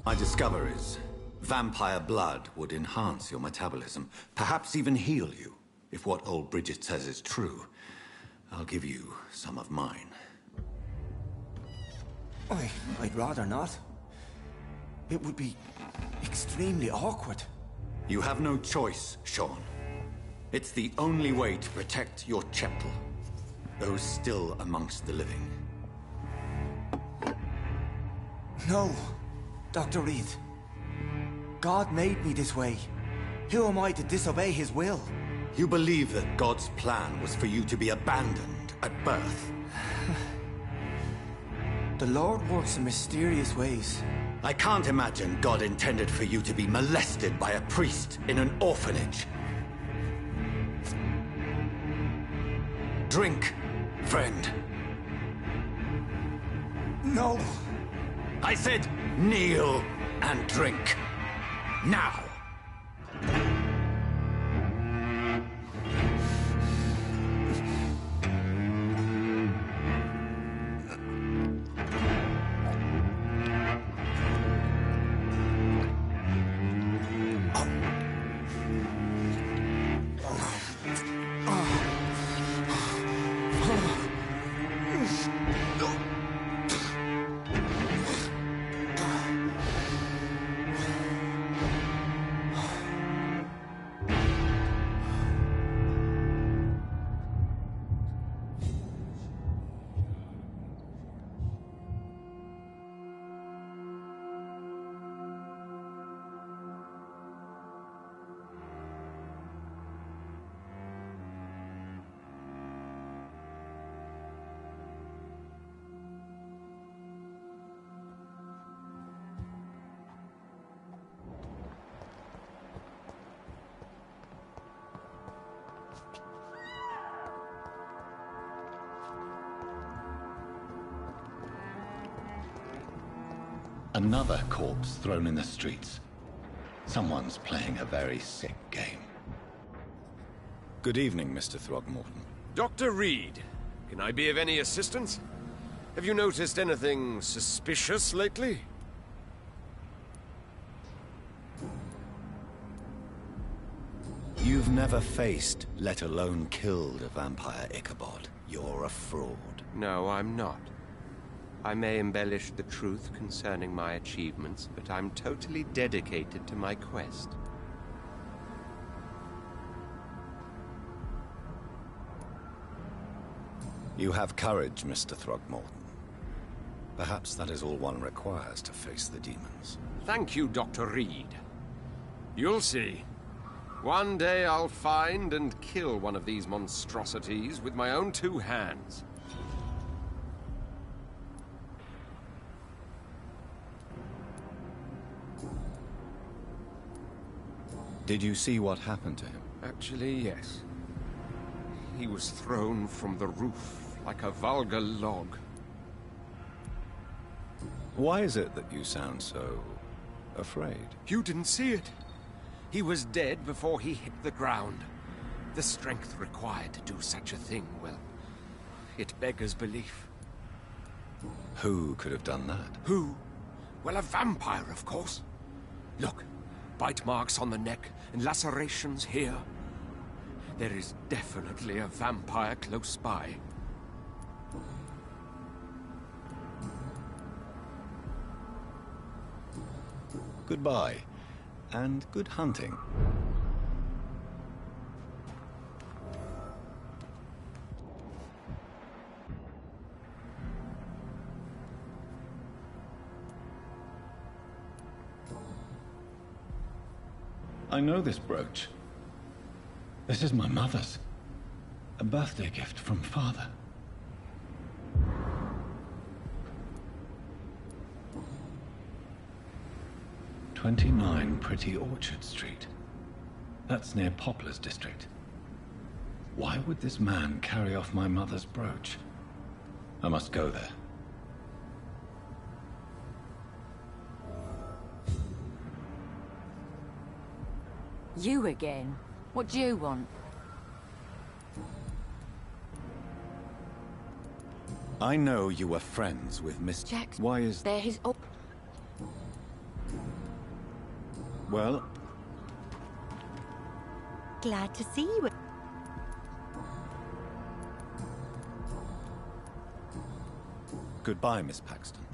My discoveries. Vampire blood would enhance your metabolism, perhaps even heal you. If what old Bridget says is true, I'll give you some of mine. I'd rather not. It would be extremely awkward. You have no choice, Sean. It's the only way to protect your cheptel, those still amongst the living. No, Dr. Reed. God made me this way. Who am I to disobey his will? You believe that God's plan was for you to be abandoned at birth? The Lord works in mysterious ways. I can't imagine God intended for you to be molested by a priest in an orphanage. Drink, friend. No. I said kneel and drink. Now. Another corpse thrown in the streets. Someone's playing a very sick game. Good evening, Mr. Throgmorton. Dr. Reed, can I be of any assistance? Have you noticed anything suspicious lately? You've never faced, let alone killed, a vampire, Ichabod. You're a fraud. No, I'm not. I may embellish the truth concerning my achievements, but I'm totally dedicated to my quest. You have courage, Mr. Throgmorton. Perhaps that is all one requires to face the demons. Thank you, Dr. Reed. You'll see. One day I'll find and kill one of these monstrosities with my own 2 hands. Did you see what happened to him? Actually, yes. He was thrown from the roof like a vulgar log. Why is it that you sound so afraid? You didn't see it. He was dead before he hit the ground. The strength required to do such a thing, well, it beggars belief. Who could have done that? Who? Well, a vampire, of course. Look, bite marks on the neck and lacerations here. There is definitely a vampire close by. Goodbye, and good hunting. I know this brooch. This is my mother's. A birthday gift from father. "29 Pretty Orchard Street. That's near Poplar's district. Why would this man carry off my mother's brooch? I must go there. You again? What do you want? I know you were friends with Miss Jack's. Why is... There his... Oh. Well... Glad to see you. Goodbye, Miss Paxton.